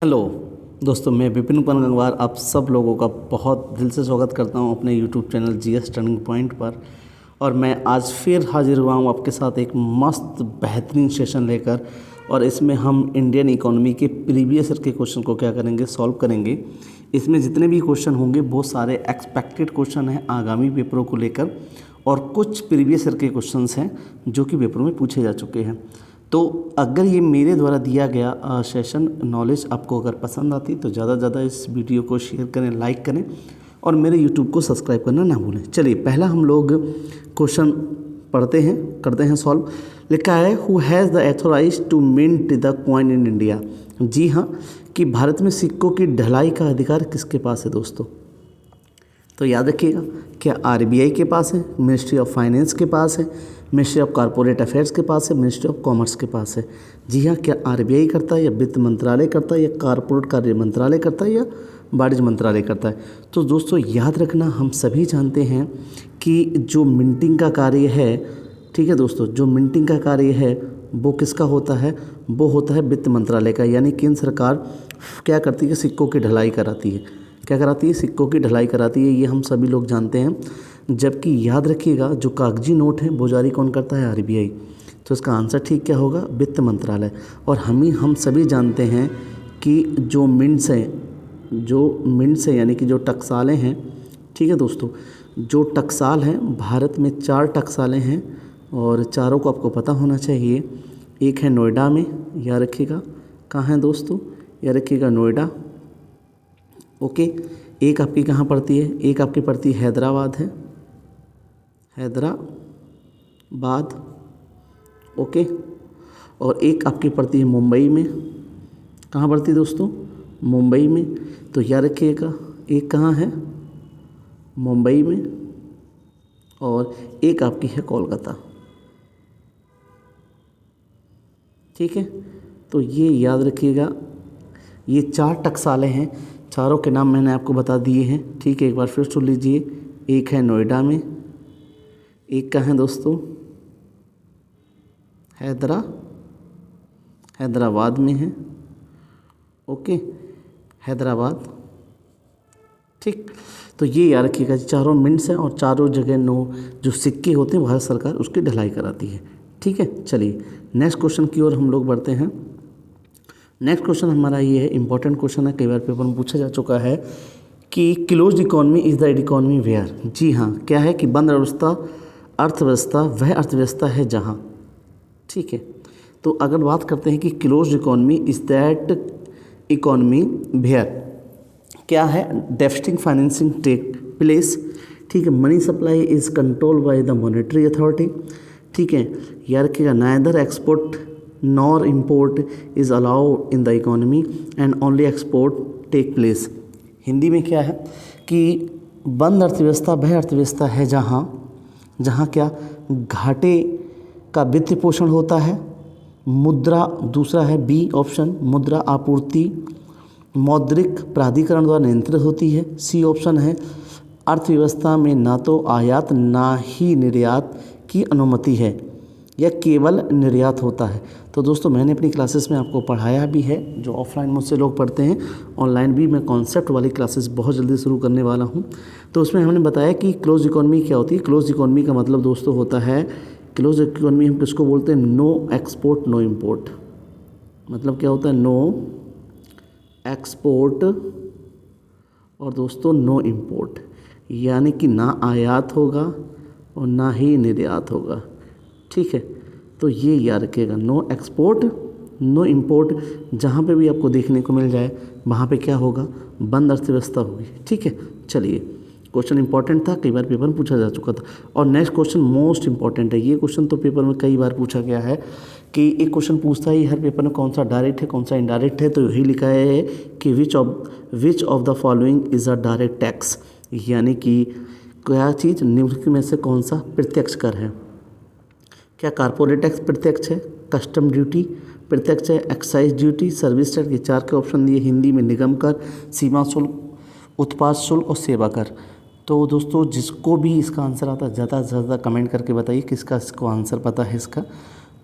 Hello दोस्तों, मैं विपिन कुमार गंगवार आप सब लोगों का बहुत दिल से स्वागत करता हूं अपने YouTube channel GS turning point पर। और मैं आज फिर हाजिर हुआ हूं आपके साथ एक मस्त बेहतरीन सेशन लेकर। और इसमें हम इंडियन इकोनॉमी के प्रीवियस ईयर के क्वेश्चन को क्या करेंगे, सॉल्व करेंगे। इसमें जितने भी क्वेश्चन होंगे वो सारे एक्सपेक्टेड क्वेश्चन हैं आगामी पेपरों को लेकर, और कुछ प्रीवियस ईयर के क्वेश्चंस हैं जो कि पेपरों में पूछे जा चुके हैं। तो अगर ये मेरे द्वारा दिया गया सेशन नॉलेज आपको अगर पसंद आती तो ज़्यादा से ज़्यादा इस वीडियो को शेयर करें, लाइक करें और मेरे यूट्यूब को सब्सक्राइब करना ना भूलें। चलिए पहला हम लोग क्वेश्चन पढ़ते हैं, करते हैं सॉल्व। लिखा है who has the authorise to mint the coin in India. जी हाँ, कि भारत में सिक्कों की ढलाई का अधिकार किसके पास है दोस्तों? तो याद रखिएगा, क्या आरबीआई के पास है, मिनिस्ट्री ऑफ फाइनेंस के पास है, मिनिस्ट्री ऑफ कॉरपोरेट अफेयर्स के पास है, मिनिस्ट्री ऑफ कॉमर्स के पास है। जी हाँ, क्या आरबीआई करता है या वित्त मंत्रालय करता है या कॉरपोरेट कार्य मंत्रालय करता है या वाणिज्य मंत्रालय करता है? तो दोस्तों याद रखना, हम सभी जानते हैं कि जो मिंटिंग का कार्य है, ठीक है दोस्तों, जो मिंटिंग का कार्य है वो किसका होता है? वो होता है वित्त मंत्रालय का। यानी केंद्र सरकार क्या करती है? सिक्कों की ढलाई कराती है। क्या कराती है? सिक्कों की ढलाई कराती है। ये हम सभी लोग जानते हैं। जबकि याद रखिएगा, जो कागजी नोट हैं वो जारी कौन करता है? आरबीआई। तो इसका आंसर ठीक क्या होगा? वित्त मंत्रालय। और हम सभी जानते हैं कि जो मिंट्स हैं यानी कि जो टकसालें हैं, ठीक है दोस्तों, जो टकसाल हैं, भारत में 4 टकसालें हैं और चारों को आपको पता होना चाहिए। एक है नोएडा में, याद रखिएगा। कहाँ है दोस्तों? याद रखिएगा नोएडा। ओके, एक आपकी कहाँ पड़ती है? एक आपकी पड़ती है हैदराबाद है, हैदराबाद। ओके, और एक आपकी पड़ती है मुंबई में। कहाँ पड़ती है दोस्तों? मुंबई में। तो याद रखिएगा, एक कहाँ है? मुंबई में। और एक आपकी है कोलकाता। ठीक है, तो ये याद रखिएगा, ये 4 टकसालें हैं। चारों के नाम मैंने आपको बता दिए हैं। ठीक है, एक बार फिर सुन लीजिए। एक है नोएडा में, एक कहाँ है दोस्तों? हैदराबाद में है। ओके, हैदराबाद। ठीक, तो ये याद रखिएगा, चारों मिंट्स हैं और चारों जगह जो सिक्के होते हैं भारत सरकार उसकी ढलाई कराती है। ठीक है, चलिए नेक्स्ट क्वेश्चन की ओर हम लोग बढ़ते हैं। नेक्स्ट क्वेश्चन हमारा ये है, इंपॉर्टेंट क्वेश्चन है, कई बार पेपर में पूछा जा चुका है कि closed economy is the economy where. जी हाँ, क्या है कि बंद अर्थव्यवस्था वह अर्थव्यवस्था है जहाँ। ठीक है, तो अगर बात करते हैं कि closed economy is that economy where, क्या है? Deficit financing take place. ठीक है, money supply is control by the monetary authority. ठीक है, याद रखिएगा, neither export nor import is allowed in the economy and only export take place. Hindi में क्या है कि बंद अर्थव्यवस्था वह अर्थव्यवस्था है जहाँ क्या? घाटे का वित्त पोषण होता है। मुद्रा, दूसरा है बी ऑप्शन, मुद्रा आपूर्ति मौद्रिक प्राधिकरण द्वारा नियंत्रित होती है। सी ऑप्शन है, अर्थव्यवस्था में ना तो आयात ना ही निर्यात की अनुमति है या केवल निर्यात होता है। तो दोस्तों मैंने अपनी क्लासेस में आपको पढ़ाया भी है, जो ऑफलाइन मुझसे लोग पढ़ते हैं, ऑनलाइन भी मैं कॉन्सेप्ट वाली क्लासेस बहुत जल्दी शुरू करने वाला हूं। तो उसमें हमने बताया कि क्लोज इकोनॉमी क्या होती है। क्लोज इकोनॉमी का मतलब दोस्तों होता है, क्लोज इकोनॉमी हम किसको बोलते हैं? No export no import. मतलब क्या होता है? नो एक्सपोर्ट और दोस्तों नो इम्पोर्ट, यानी कि ना आयात होगा और ना ही निर्यात होगा। ठीक है, तो ये याद रखिएगा, नो एक्सपोर्ट नो इम्पोर्ट। जहाँ पे भी आपको देखने को मिल जाए वहाँ पे क्या होगा? बंद अर्थव्यवस्था होगी। ठीक है, चलिए क्वेश्चन इंपॉर्टेंट था, कई बार पेपर में पूछा जा चुका था। और नेक्स्ट क्वेश्चन मोस्ट इंपॉर्टेंट है। ये क्वेश्चन तो पेपर में कई बार पूछा गया है कि एक क्वेश्चन पूछता है हर पेपर में, कौन सा डायरेक्ट है कौन सा इनडायरेक्ट है। तो यही लिखा है कि which of the following is a direct tax, यानी कि क्या चीज़ निम्नलिखित में से कौन सा प्रत्यक्ष कर है? क्या कॉर्पोरेट टैक्स प्रत्यक्ष है? कस्टम ड्यूटी प्रत्यक्ष है? Excise duty, service tax. ये 4 के ऑप्शन दिए। हिंदी में निगम कर, सीमा शुल्क, उत्पाद शुल्क और सेवा कर। तो दोस्तों जिसको भी इसका आंसर आता है ज़्यादा से ज़्यादा कमेंट करके बताइए किसका इसको आंसर पता है इसका।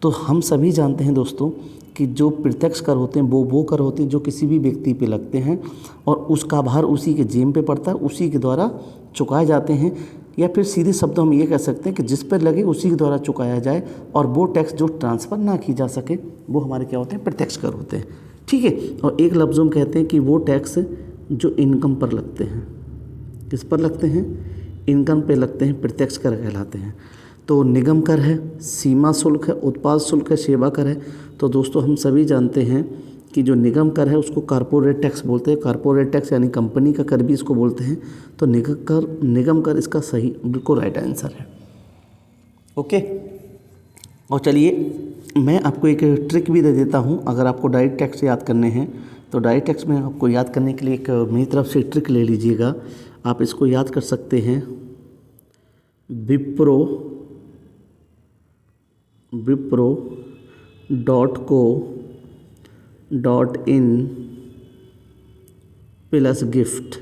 तो हम सभी जानते हैं दोस्तों कि जो प्रत्यक्ष कर होते हैं वो कर होते हैं जो किसी भी व्यक्ति पे लगते हैं और उसका भार उसी के जेब पे पड़ता है, उसी के द्वारा चुकाए जाते हैं, या फिर सीधे शब्दों में ये कह सकते हैं कि जिस पर लगे उसी के द्वारा चुकाया जाए, और वो टैक्स जो ट्रांसफ़र ना की जा सके वो हमारे क्या होते हैं, प्रत्यक्ष कर होते हैं। ठीक है, और एक लफ्ज़ों में कहते हैं कि वो टैक्स जो इनकम पर लगते हैं, किस पर लगते हैं, इनकम पे लगते हैं, प्रत्यक्ष कर कहलाते हैं। तो निगम कर है, सीमा शुल्क है, उत्पाद शुल्क है, सेवा कर है। तो दोस्तों हम सभी जानते हैं कि जो निगम कर है उसको कॉर्पोरेट टैक्स बोलते हैं, कॉर्पोरेट टैक्स यानी कंपनी का कर भी इसको बोलते हैं। तो निगम कर इसका सही बिल्कुल राइट आंसर है। ओके, और चलिए मैं आपको एक ट्रिक भी दे देता हूँ। अगर आपको डायरेक्ट टैक्स याद करने हैं तो डायरेक्ट टैक्स में आपको याद करने के लिए एक मेरी तरफ से ट्रिक ले लीजिएगा। आप इसको याद कर सकते हैं, wipro.co.in प्लस गिफ्ट।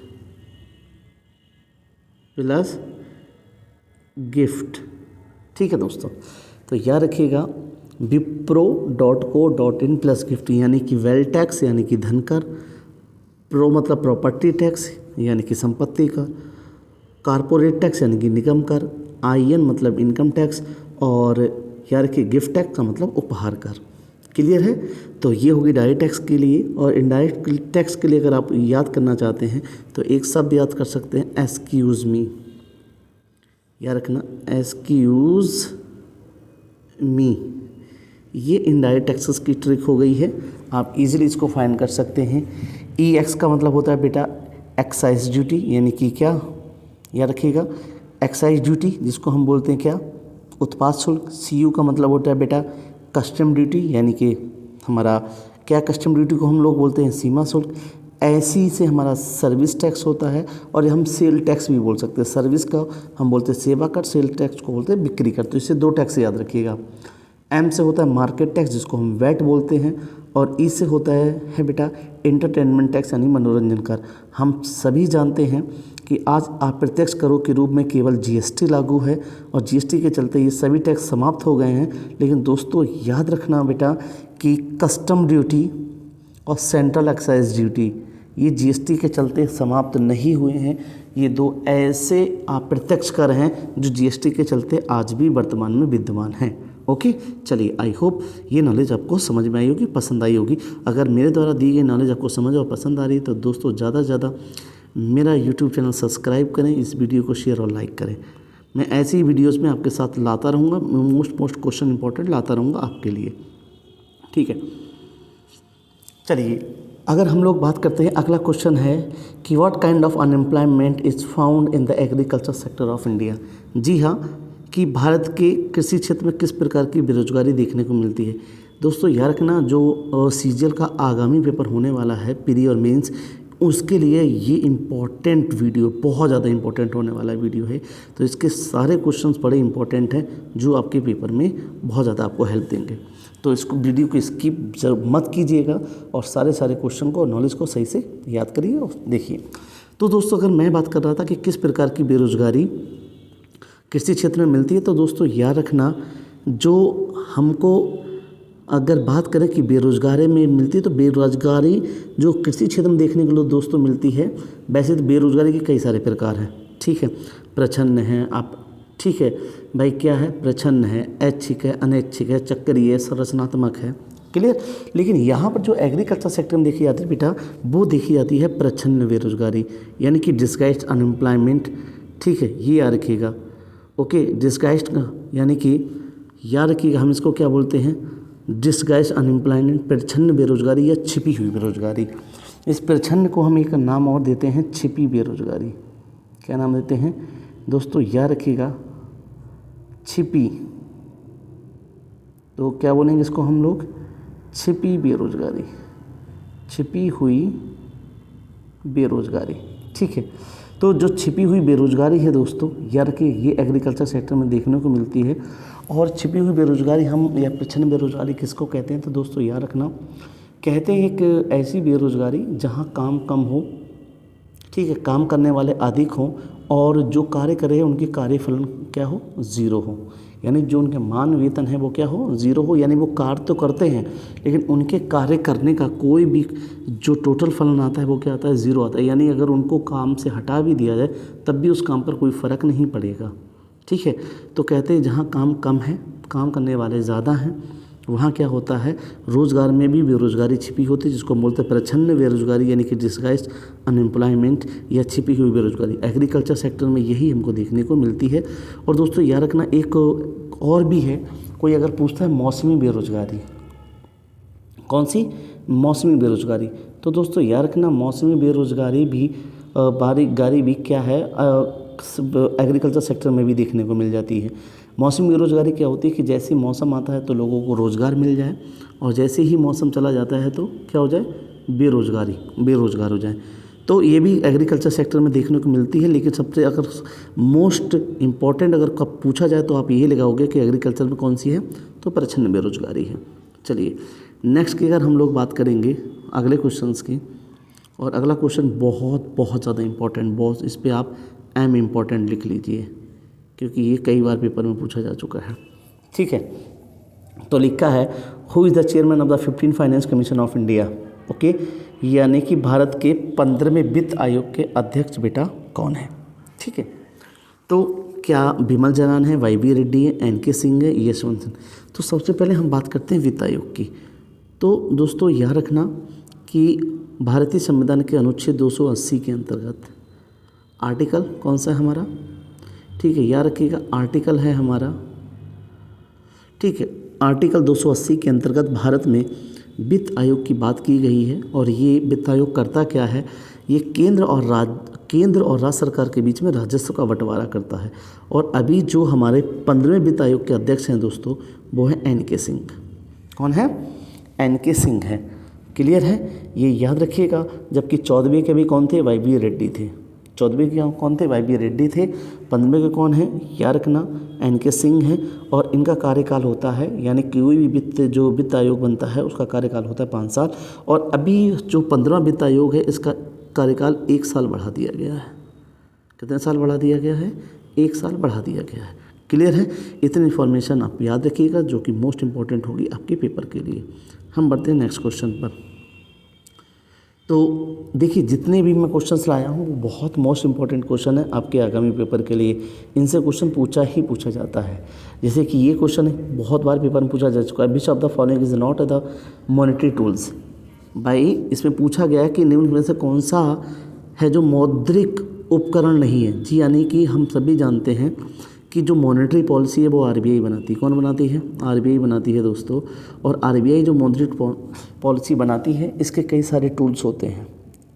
ठीक है दोस्तों, तो याद रखिएगा wipro.co.in प्लस गिफ्ट, यानी कि वेल्थ टैक्स यानी कि धन कर, प्रो मतलब प्रॉपर्टी टैक्स यानी कि संपत्ति कर, कॉर्पोरेट टैक्स यानी कि निगम कर, IN मतलब इनकम टैक्स, और यार कि गिफ्ट टैक्स का मतलब उपहार कर। क्लियर है? तो ये होगी डायरेक्ट टैक्स के लिए। और इनडायरेक्ट टैक्स के लिए अगर आप याद करना चाहते हैं तो एक शब्द याद कर सकते हैं, एक्सक्यूज़ मी। याद रखना, एक्सक्यूज़ मी। ये इनडायरेक्ट टैक्सेस की ट्रिक हो गई है, आप इजीली इसको फाइंड कर सकते हैं। EX का मतलब होता है बेटा एक्साइज ड्यूटी, यानी कि क्या, याद रखिएगा एक्साइज ड्यूटी जिसको हम बोलते हैं क्या, उत्पाद शुल्क। CU का मतलब होता है बेटा कस्टम ड्यूटी, यानी कि हमारा क्या, कस्टम ड्यूटी को हम लोग बोलते हैं सीमा शुल्क। ऐसी से हमारा सर्विस टैक्स होता है, और हम सेल टैक्स भी बोल सकते हैं। सर्विस का हम बोलते हैं सेवा कर, सेल टैक्स को बोलते हैं बिक्री कर। तो इससे 2 टैक्स याद रखिएगा। M से होता है मार्केट टैक्स जिसको हम वैट बोलते हैं, और E से होता है बेटा एंटरटेनमेंट टैक्स यानी मनोरंजन कर। हम सभी जानते हैं कि आज अप्रत्यक्ष करों के रूप में केवल GST लागू है, और GST के चलते ये सभी टैक्स समाप्त हो गए हैं। लेकिन दोस्तों याद रखना बेटा कि कस्टम ड्यूटी और सेंट्रल एक्साइज ड्यूटी ये GST के चलते समाप्त नहीं हुए हैं। ये 2 ऐसे अप्रत्यक्ष कर हैं जो GST के चलते आज भी वर्तमान में विद्यमान हैं। ओके, चलिए आई होप ये नॉलेज आपको समझ में आई होगी, पसंद आई होगी। अगर मेरे द्वारा दी गई नॉलेज आपको समझ और पसंद आ रही है तो दोस्तों ज़्यादा से ज़्यादा मेरा यूट्यूब चैनल सब्सक्राइब करें, इस वीडियो को शेयर और लाइक करें। मैं ऐसी ही वीडियोज़ में आपके साथ लाता रहूँगा, मोस्ट क्वेश्चन इंपॉर्टेंट लाता रहूँगा आपके लिए। ठीक है, चलिए अगर हम लोग बात करते हैं, अगला क्वेश्चन है कि what kind of unemployment is found in the agriculture sector of India. जी हाँ, कि भारत के कृषि क्षेत्र में किस प्रकार की बेरोजगारी देखने को मिलती है। दोस्तों याद रखना, जो CGL का आगामी पेपर होने वाला है, प्री और मेंस, उसके लिए ये इम्पॉर्टेंट वीडियो, बहुत ज़्यादा इम्पॉर्टेंट होने वाला वीडियो है। तो इसके सारे क्वेश्चंस बड़े इम्पॉर्टेंट हैं जो आपके पेपर में बहुत ज़्यादा आपको हेल्प देंगे। तो इसको वीडियो को स्किप मत कीजिएगा और सारे क्वेश्चन को, नॉलेज को सही से याद करिए और देखिए। तो दोस्तों अगर मैं बात कर रहा था कि किस प्रकार की बेरोजगारी कृषि क्षेत्र में मिलती है, तो दोस्तों याद रखना, जो हमको अगर बात करें कि बेरोजगारी में मिलती है, तो बेरोजगारी जो कृषि क्षेत्र में देखने के लिए दोस्तों मिलती है। वैसे तो बेरोजगारी के कई सारे प्रकार हैं, ठीक है, प्रच्छन्न है, आप ठीक है भाई, क्या है, प्रच्छन्न है, ऐच्छिक है, अनैच्छिक है, चक्रीय है, संरचनात्मक है। क्लियर? लेकिन यहाँ पर जो एग्रीकल्चर सेक्टर में देखी जाती है बेटा, वो देखी जाती है प्रच्छन्न बेरोजगारी, यानी कि डिस्गाइज्ड अनएम्प्लॉयमेंट। ठीक है, ये याद रखिएगा। ओके, डिस्गाइज्ड यानी कि याद रखिएगा, हम इसको क्या बोलते हैं, डिस्गाइज्ड अनएम्प्लॉयमेंट, प्रच्छन्न बेरोजगारी या छिपी हुई बेरोजगारी। इस प्रच्छन्न को हम एक नाम और देते हैं, छिपी बेरोजगारी। क्या नाम देते हैं दोस्तों, याद रखिएगा, छिपी। तो क्या बोलेंगे इसको हम लोग, छिपी बेरोजगारी, छिपी हुई बेरोजगारी। ठीक है, तो जो छिपी हुई बेरोजगारी है दोस्तों, याद रखिए, ये एग्रीकल्चर सेक्टर में देखने को मिलती है। और छिपी हुई बेरोजगारी हम या प्रच्छन्न बेरोजगारी किसको कहते हैं, तो दोस्तों याद रखना, कहते हैं एक ऐसी बेरोजगारी जहाँ काम कम हो, ठीक है, काम करने वाले अधिक हों, और जो कार्य कर रहे हैं उनकी कार्यफलन क्या हो, ज़ीरो हो। यानी जो उनके मान वेतन है वो क्या हो, ज़ीरो हो, यानी वो कार्य तो करते हैं लेकिन उनके कार्य करने का कोई भी जो टोटल फलन आता है वो क्या आता है, ज़ीरो आता है। यानी अगर उनको काम से हटा भी दिया जाए तब भी उस काम पर कोई फ़र्क नहीं पड़ेगा। ठीक है, तो कहते हैं जहाँ काम कम है, काम करने वाले ज़्यादा हैं, वहाँ क्या होता है, रोज़गार में भी बेरोज़गारी छिपी होती है, जिसको बोलते हैं प्रच्छन्न बेरोज़गारी, यानी कि डिस्गाइज्ड अनएम्प्लॉयमेंट या छिपी हुई बेरोज़गारी। एग्रीकल्चर सेक्टर में यही हमको देखने को मिलती है। और दोस्तों याद रखना एक और भी है, कोई अगर पूछता है मौसमी बेरोज़गारी, कौन सी, मौसमी बेरोज़गारी, तो दोस्तों याद रखना मौसमी बेरोज़गारी भी बारीगारी भी क्या है, एग्रीकल्चर सेक्टर में भी देखने को मिल जाती है। मौसमी बेरोज़गारी क्या होती है कि जैसे मौसम आता है तो लोगों को रोज़गार मिल जाए और जैसे ही मौसम चला जाता है तो क्या हो जाए, बेरोज़गार हो जाए। तो ये भी एग्रीकल्चर सेक्टर में देखने को मिलती है। लेकिन सबसे अगर मोस्ट इम्पॉर्टेंट अगर कब पूछा जाए तो आप ये लगाओगे कि एग्रीकल्चर में कौन सी है, तो प्रच्छन्न बेरोज़गारी है। चलिए नेक्स्ट की अगर हम लोग बात करेंगे अगले क्वेश्चंस की, और अगला क्वेश्चन बहुत ज़्यादा इम्पॉर्टेंट, बहुत इस पर आप एम इम्पॉर्टेंट लिख लीजिए क्योंकि ये कई बार पेपर में पूछा जा चुका है। ठीक है, तो लिखा है who is the chairman of the 15 finance commission of India. Okay, यानी कि भारत के 15वें वित्त आयोग के अध्यक्ष बेटा कौन है। ठीक है, तो क्या बिमल जलान है, वाई.बी. रेड्डी है, एन.के. सिंह है, यशवंत सिंह। तो सबसे पहले हम बात करते हैं वित्त आयोग की। तो दोस्तों यह रखना कि भारतीय संविधान के अनुच्छेद 280 के अंतर्गत आर्टिकल कौन सा है हमारा, ठीक है, याद रखिएगा आर्टिकल है हमारा, ठीक है, आर्टिकल 280 के अंतर्गत भारत में वित्त आयोग की बात की गई है। और ये वित्त आयोग करता क्या है, ये केंद्र और राज्य सरकार के बीच में राजस्व का बंटवारा करता है। और अभी जो हमारे 15वें वित्त आयोग के अध्यक्ष हैं दोस्तों वो है एन.के. सिंह। कौन है, एन.के. सिंह है। क्लियर है, ये याद रखिएगा। जबकि 14वें के भी कौन थे, वाई.बी. रेड्डी थे। 14वें के कौन थे, वाई.बी. रेड्डी थे। 15वें के कौन है, याद रखना एन.के. सिंह है। और इनका कार्यकाल होता है, यानी कोई भी वित्त आयोग बनता है उसका कार्यकाल होता है 5 साल। और अभी जो 15वां वित्त आयोग है इसका कार्यकाल 1 साल बढ़ा दिया गया है। कितने साल बढ़ा दिया गया है, 1 साल बढ़ा दिया गया है। क्लियर है, इतनी इन्फॉर्मेशन आप याद रखिएगा जो कि मोस्ट इंपॉर्टेंट होगी आपके पेपर के लिए। हम बढ़ते हैं नेक्स्ट क्वेश्चन पर। तो देखिए जितने भी मैं क्वेश्चंस लाया हूँ वो बहुत मोस्ट इंपॉर्टेंट क्वेश्चन है आपके आगामी पेपर के लिए। इनसे क्वेश्चन पूछा जाता है। जैसे कि ये क्वेश्चन है, बहुत बार पेपर में पूछा जा चुका है, which of the following is not the monetary tools. भाई इसमें पूछा गया है कि निम्न में से कौन सा है जो मौद्रिक उपकरण नहीं है। जी, यानी कि हम सभी जानते हैं कि जो मॉनेटरी पॉलिसी है वो आरबीआई बनाती है। कौन बनाती है, आरबीआई बनाती है दोस्तों। और आरबीआई जो मॉनेटरी पॉलिसी बनाती है इसके कई सारे टूल्स होते हैं।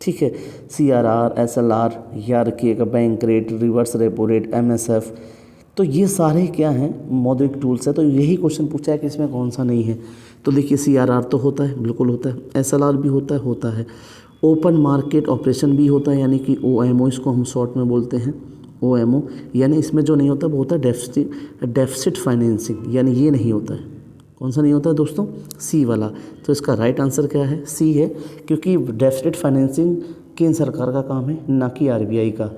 ठीक है, सीआरआर, एसएलआर, याद रखिएगा, bank rate, reverse repo rate, MSF, तो ये सारे क्या हैं, मौद्रिक टूल्स है। तो यही क्वेश्चन पूछा है कि इसमें कौन सा नहीं है। तो देखिए सीआरआर तो होता है, बिल्कुल होता है, एसएलआर भी होता है, ओपन मार्केट ऑपरेशन भी होता है, यानी कि ओएमओ इसको हम शॉर्ट में बोलते हैं, ओएमओ। यानी इसमें जो नहीं होता वो होता है डेफिसिट फाइनेंसिंग, यानी ये नहीं होता है। कौन सा नहीं होता है दोस्तों, सी वाला। तो इसका राइट आंसर क्या है, सी है, क्योंकि डेफिसिट फाइनेंसिंग केंद्र सरकार का काम है, ना कि आरबीआई का।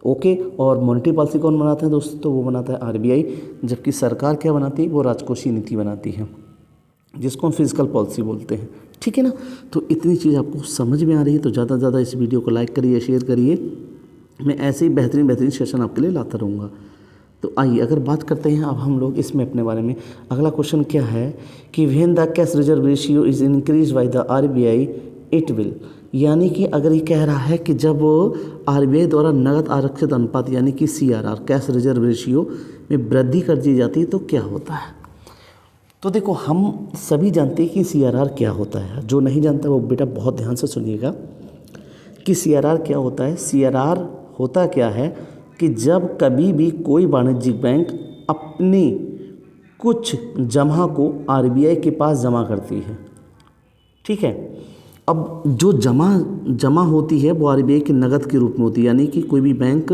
ओके, और मॉनेटरी पॉलिसी कौन बनाता है दोस्तों, तो वो बनाता है आरबीआई। जबकि सरकार क्या बनाती है, वो राजकोषीय नीति बनाती है, जिसको हम फिजिकल पॉलिसी बोलते हैं। ठीक है ना, तो इतनी चीज़ आपको समझ में आ रही है तो ज़्यादा से ज़्यादा इस वीडियो को लाइक करिए, शेयर करिए। मैं ऐसे ही बेहतरीन सेशन आपके लिए लाता रहूँगा। तो आइए अगर बात करते हैं अब हम लोग इसमें अपने बारे में। अगला क्वेश्चन क्या है कि when the cash reserve ratio is increase by the RBI it will, यानी कि अगर ये कह रहा है कि जब आरबीआई द्वारा नगद आरक्षित अनुपात यानी कि सीआरआर, कैश रिजर्व रेशियो में वृद्धि कर दी जाती है तो क्या होता है। तो देखो हम सभी जानते हैं कि सीआरआर क्या होता है। जो नहीं जानता वो बेटा बहुत ध्यान से सुनिएगा कि सीआरआर क्या होता है। सीआरआर होता क्या है कि जब कभी भी कोई वाणिज्यिक बैंक अपनी कुछ जमा को आरबीआई के पास जमा करती है। ठीक है, अब जो जमा होती है वो आरबीआई के नगद के रूप में होती है, यानी कि कोई भी बैंक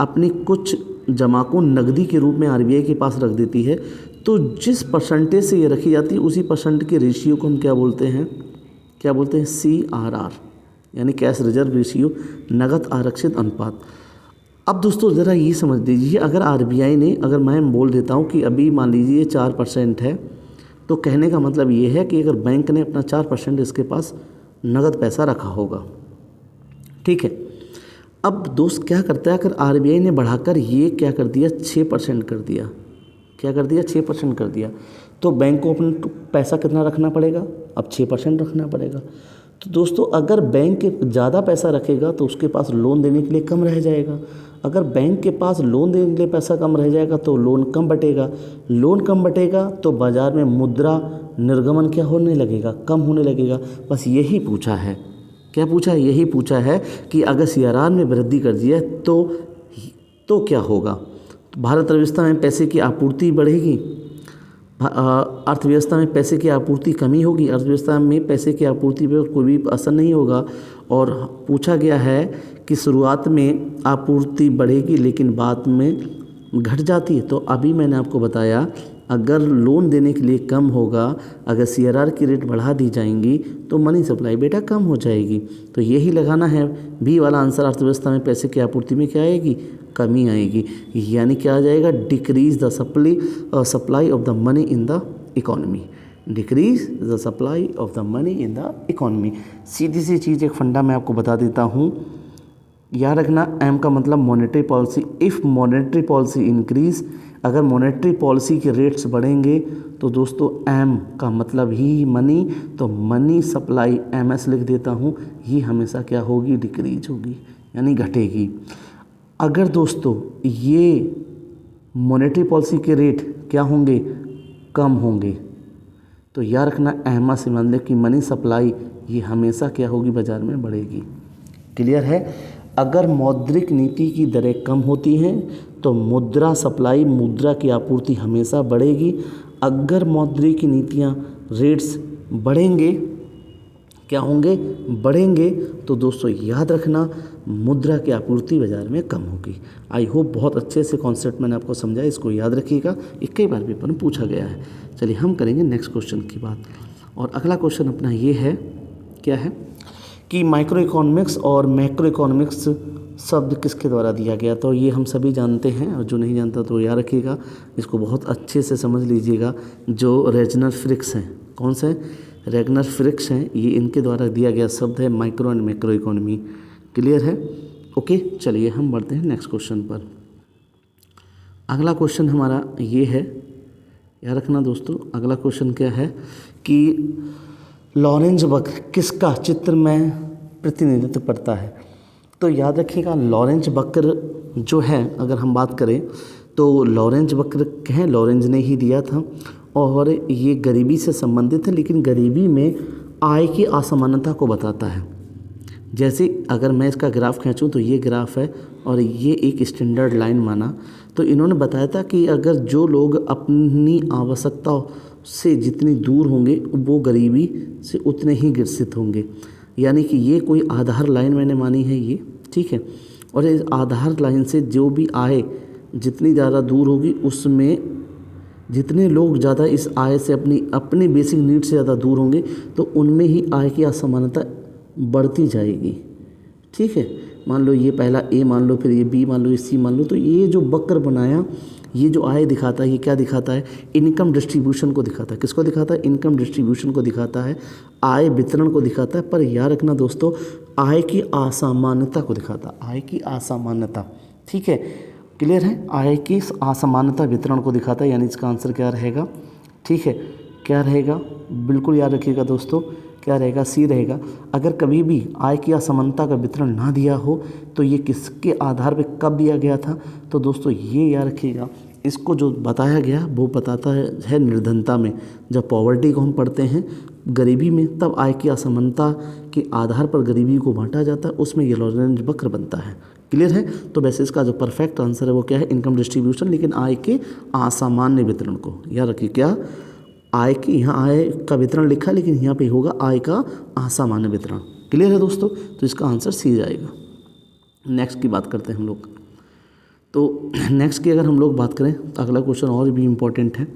अपनी कुछ जमा को नगदी के रूप में आरबीआई के पास रख देती है। तो जिस परसेंटेज से ये रखी जाती है उसी परसेंट के रेशियो को हम क्या बोलते हैं, सीआरआर, यानी कैश रिजर्व रेशियो, नगद आरक्षित अनुपात। अब दोस्तों ज़रा ये समझ लीजिए, अगर आरबीआई ने, अगर मैं बोल देता हूँ कि अभी मान लीजिए 4% है, तो कहने का मतलब ये है कि अगर बैंक ने अपना 4% इसके पास नगद पैसा रखा होगा, ठीक है। अब दोस्त क्या करता है, अगर आरबीआई ने बढ़ाकर ये क्या कर दिया 6% कर दिया, क्या कर दिया 6% कर दिया, तो बैंक को अपना पैसा कितना रखना पड़ेगा, अब 6% रखना पड़ेगा। तो दोस्तों अगर बैंक ज़्यादा पैसा रखेगा तो उसके पास लोन देने के लिए कम रह जाएगा, अगर बैंक के पास लोन देने के लिए पैसा कम रह जाएगा तो लोन कम बटेगा, लोन कम बटेगा तो बाज़ार में मुद्रा निर्गमन क्या होने लगेगा, कम होने लगेगा। बस यही पूछा है, क्या पूछा है, यही पूछा है कि अगर सीआरआर में वृद्धि कर दिया तो क्या होगा, तो भारत अर्थव्यवस्था में पैसे की आपूर्ति बढ़ेगी, अर्थव्यवस्था में पैसे की आपूर्ति कमी होगी, अर्थव्यवस्था में पैसे की आपूर्ति पर कोई भी असर नहीं होगा। और पूछा गया है कि शुरुआत में आपूर्ति बढ़ेगी लेकिन बाद में घट जाती है। तो अभी मैंने आपको बताया अगर लोन देने के लिए कम होगा, अगर सीआरआर की रेट बढ़ा दी जाएंगी तो मनी सप्लाई बेटा कम हो जाएगी। तो यही लगाना है, बी वाला आंसर, अर्थव्यवस्था में पैसे की आपूर्ति में क्या आएगी, कमी आएगी, यानी क्या आ जाएगा, decrease the supply of the money in the economy, decrease the supply of the money in the economy. सीधी सी चीज़, एक फंडा मैं आपको बता देता हूँ, याद रखना, एम का मतलब monetary policy. If monetary policy increase, अगर मॉनेटरी पॉलिसी के रेट्स बढ़ेंगे तो दोस्तों एम का मतलब ही मनी, तो मनी सप्लाई एमएस लिख देता हूँ, ये हमेशा क्या होगी, डिक्रीज होगी, यानी घटेगी। अगर दोस्तों ये मॉनेटरी पॉलिसी के रेट क्या होंगे, कम होंगे, तो याद रखना एमा से मतलब कि मनी सप्लाई ये हमेशा क्या होगी, बाज़ार में बढ़ेगी। क्लियर है। अगर मौद्रिक नीति की दरें कम होती हैं तो मुद्रा सप्लाई, मुद्रा की आपूर्ति हमेशा बढ़ेगी। अगर मौद्रिक नीतियाँ, रेट्स बढ़ेंगे, क्या होंगे, बढ़ेंगे, तो दोस्तों याद रखना मुद्रा की आपूर्ति बाज़ार में कम होगी। आई होप बहुत अच्छे से कॉन्सेप्ट मैंने आपको समझाया, इसको याद रखिएगा, ये कई बार पेपर में पूछा गया है। चलिए हम करेंगे नेक्स्ट क्वेश्चन की बात, और अगला क्वेश्चन अपना ये है, क्या है कि माइक्रो इकोनॉमिक्स और मैक्रो इकोनॉमिक्स शब्द किसके द्वारा दिया गया। तो ये हम सभी जानते हैं, और जो नहीं जानता तो याद रखिएगा, इसको बहुत अच्छे से समझ लीजिएगा। जो रेजनर फ्रिक्स हैं, कौन से रेगनर फ्रिक्स हैं, ये इनके द्वारा दिया गया शब्द है micro and macro economy. Clear है, ओके। चलिए हम बढ़ते हैं नेक्स्ट क्वेश्चन पर। अगला क्वेश्चन हमारा ये है, याद रखना दोस्तों, अगला क्वेश्चन क्या है कि लॉरेंज वक्र किसका चित्र में प्रतिनिधित्व करता है। तो याद रखिएगा लॉरेंज वक्र जो है, अगर हम बात करें तो लॉरेंज वक्र कहें लॉरेंज ने ही दिया था, और ये गरीबी से संबंधित है, लेकिन गरीबी में आय की असमानता को बताता है। जैसे अगर मैं इसका ग्राफ खींचूं तो ये ग्राफ है और ये एक स्टैंडर्ड लाइन माना, तो इन्होंने बताया था कि अगर जो लोग अपनी आवश्यकताओं से जितनी दूर होंगे वो गरीबी से उतने ही ग्रसित होंगे। यानी कि ये कोई आधार लाइन मैंने मानी है ये, ठीक है, और इस आधार लाइन से जो भी आय जितनी ज़्यादा दूर होगी, उसमें जितने लोग ज़्यादा इस आय से अपनी बेसिक नीड से ज़्यादा दूर होंगे तो उनमें ही आय की असमानता बढ़ती जाएगी। ठीक है, मान लो ये पहला ए मान लो, फिर ये बी मान लो, ये सी मान लो, तो ये जो वक्र बनाया, ये जो आय दिखाता है, ये क्या दिखाता है, इनकम डिस्ट्रीब्यूशन को दिखाता है। किसको दिखाता है, इनकम डिस्ट्रीब्यूशन को दिखाता है, आय वितरण को दिखाता है। पर याद रखना दोस्तों, आय की असामान्यता को दिखाता है, आय की असामान्यता। ठीक है, क्लियर है, आय की असमानता वितरण को दिखाता है, यानी इसका आंसर क्या रहेगा। ठीक है, क्या रहेगा, बिल्कुल याद रखिएगा दोस्तों, क्या रहेगा, सी रहेगा। अगर कभी भी आय की असमानता का वितरण ना दिया हो तो ये किसके आधार पर कब दिया गया था, तो दोस्तों ये याद रखिएगा, इसको जो बताया गया वो बताता है निर्धनता में। जब पॉवर्टी को हम पढ़ते हैं गरीबी में, तब आय की असमानता के आधार पर गरीबी को बांटा जाता है, उसमें ये लॉरेंज वक्र बनता है। क्लियर है, तो वैसे इसका जो परफेक्ट आंसर है वो क्या है, इनकम डिस्ट्रीब्यूशन, लेकिन आय के असामान्य वितरण को याद रखिए। क्या, आय की, यहाँ आय का वितरण लिखा है लेकिन यहाँ पे होगा आय का असामान्य वितरण। क्लियर है दोस्तों, तो इसका आंसर सी जाएगा। नेक्स्ट की बात करते हैं हम लोग। तो नेक्स्ट की अगर हम लोग बात करें तो अगला क्वेश्चन और भी इम्पोर्टेंट है,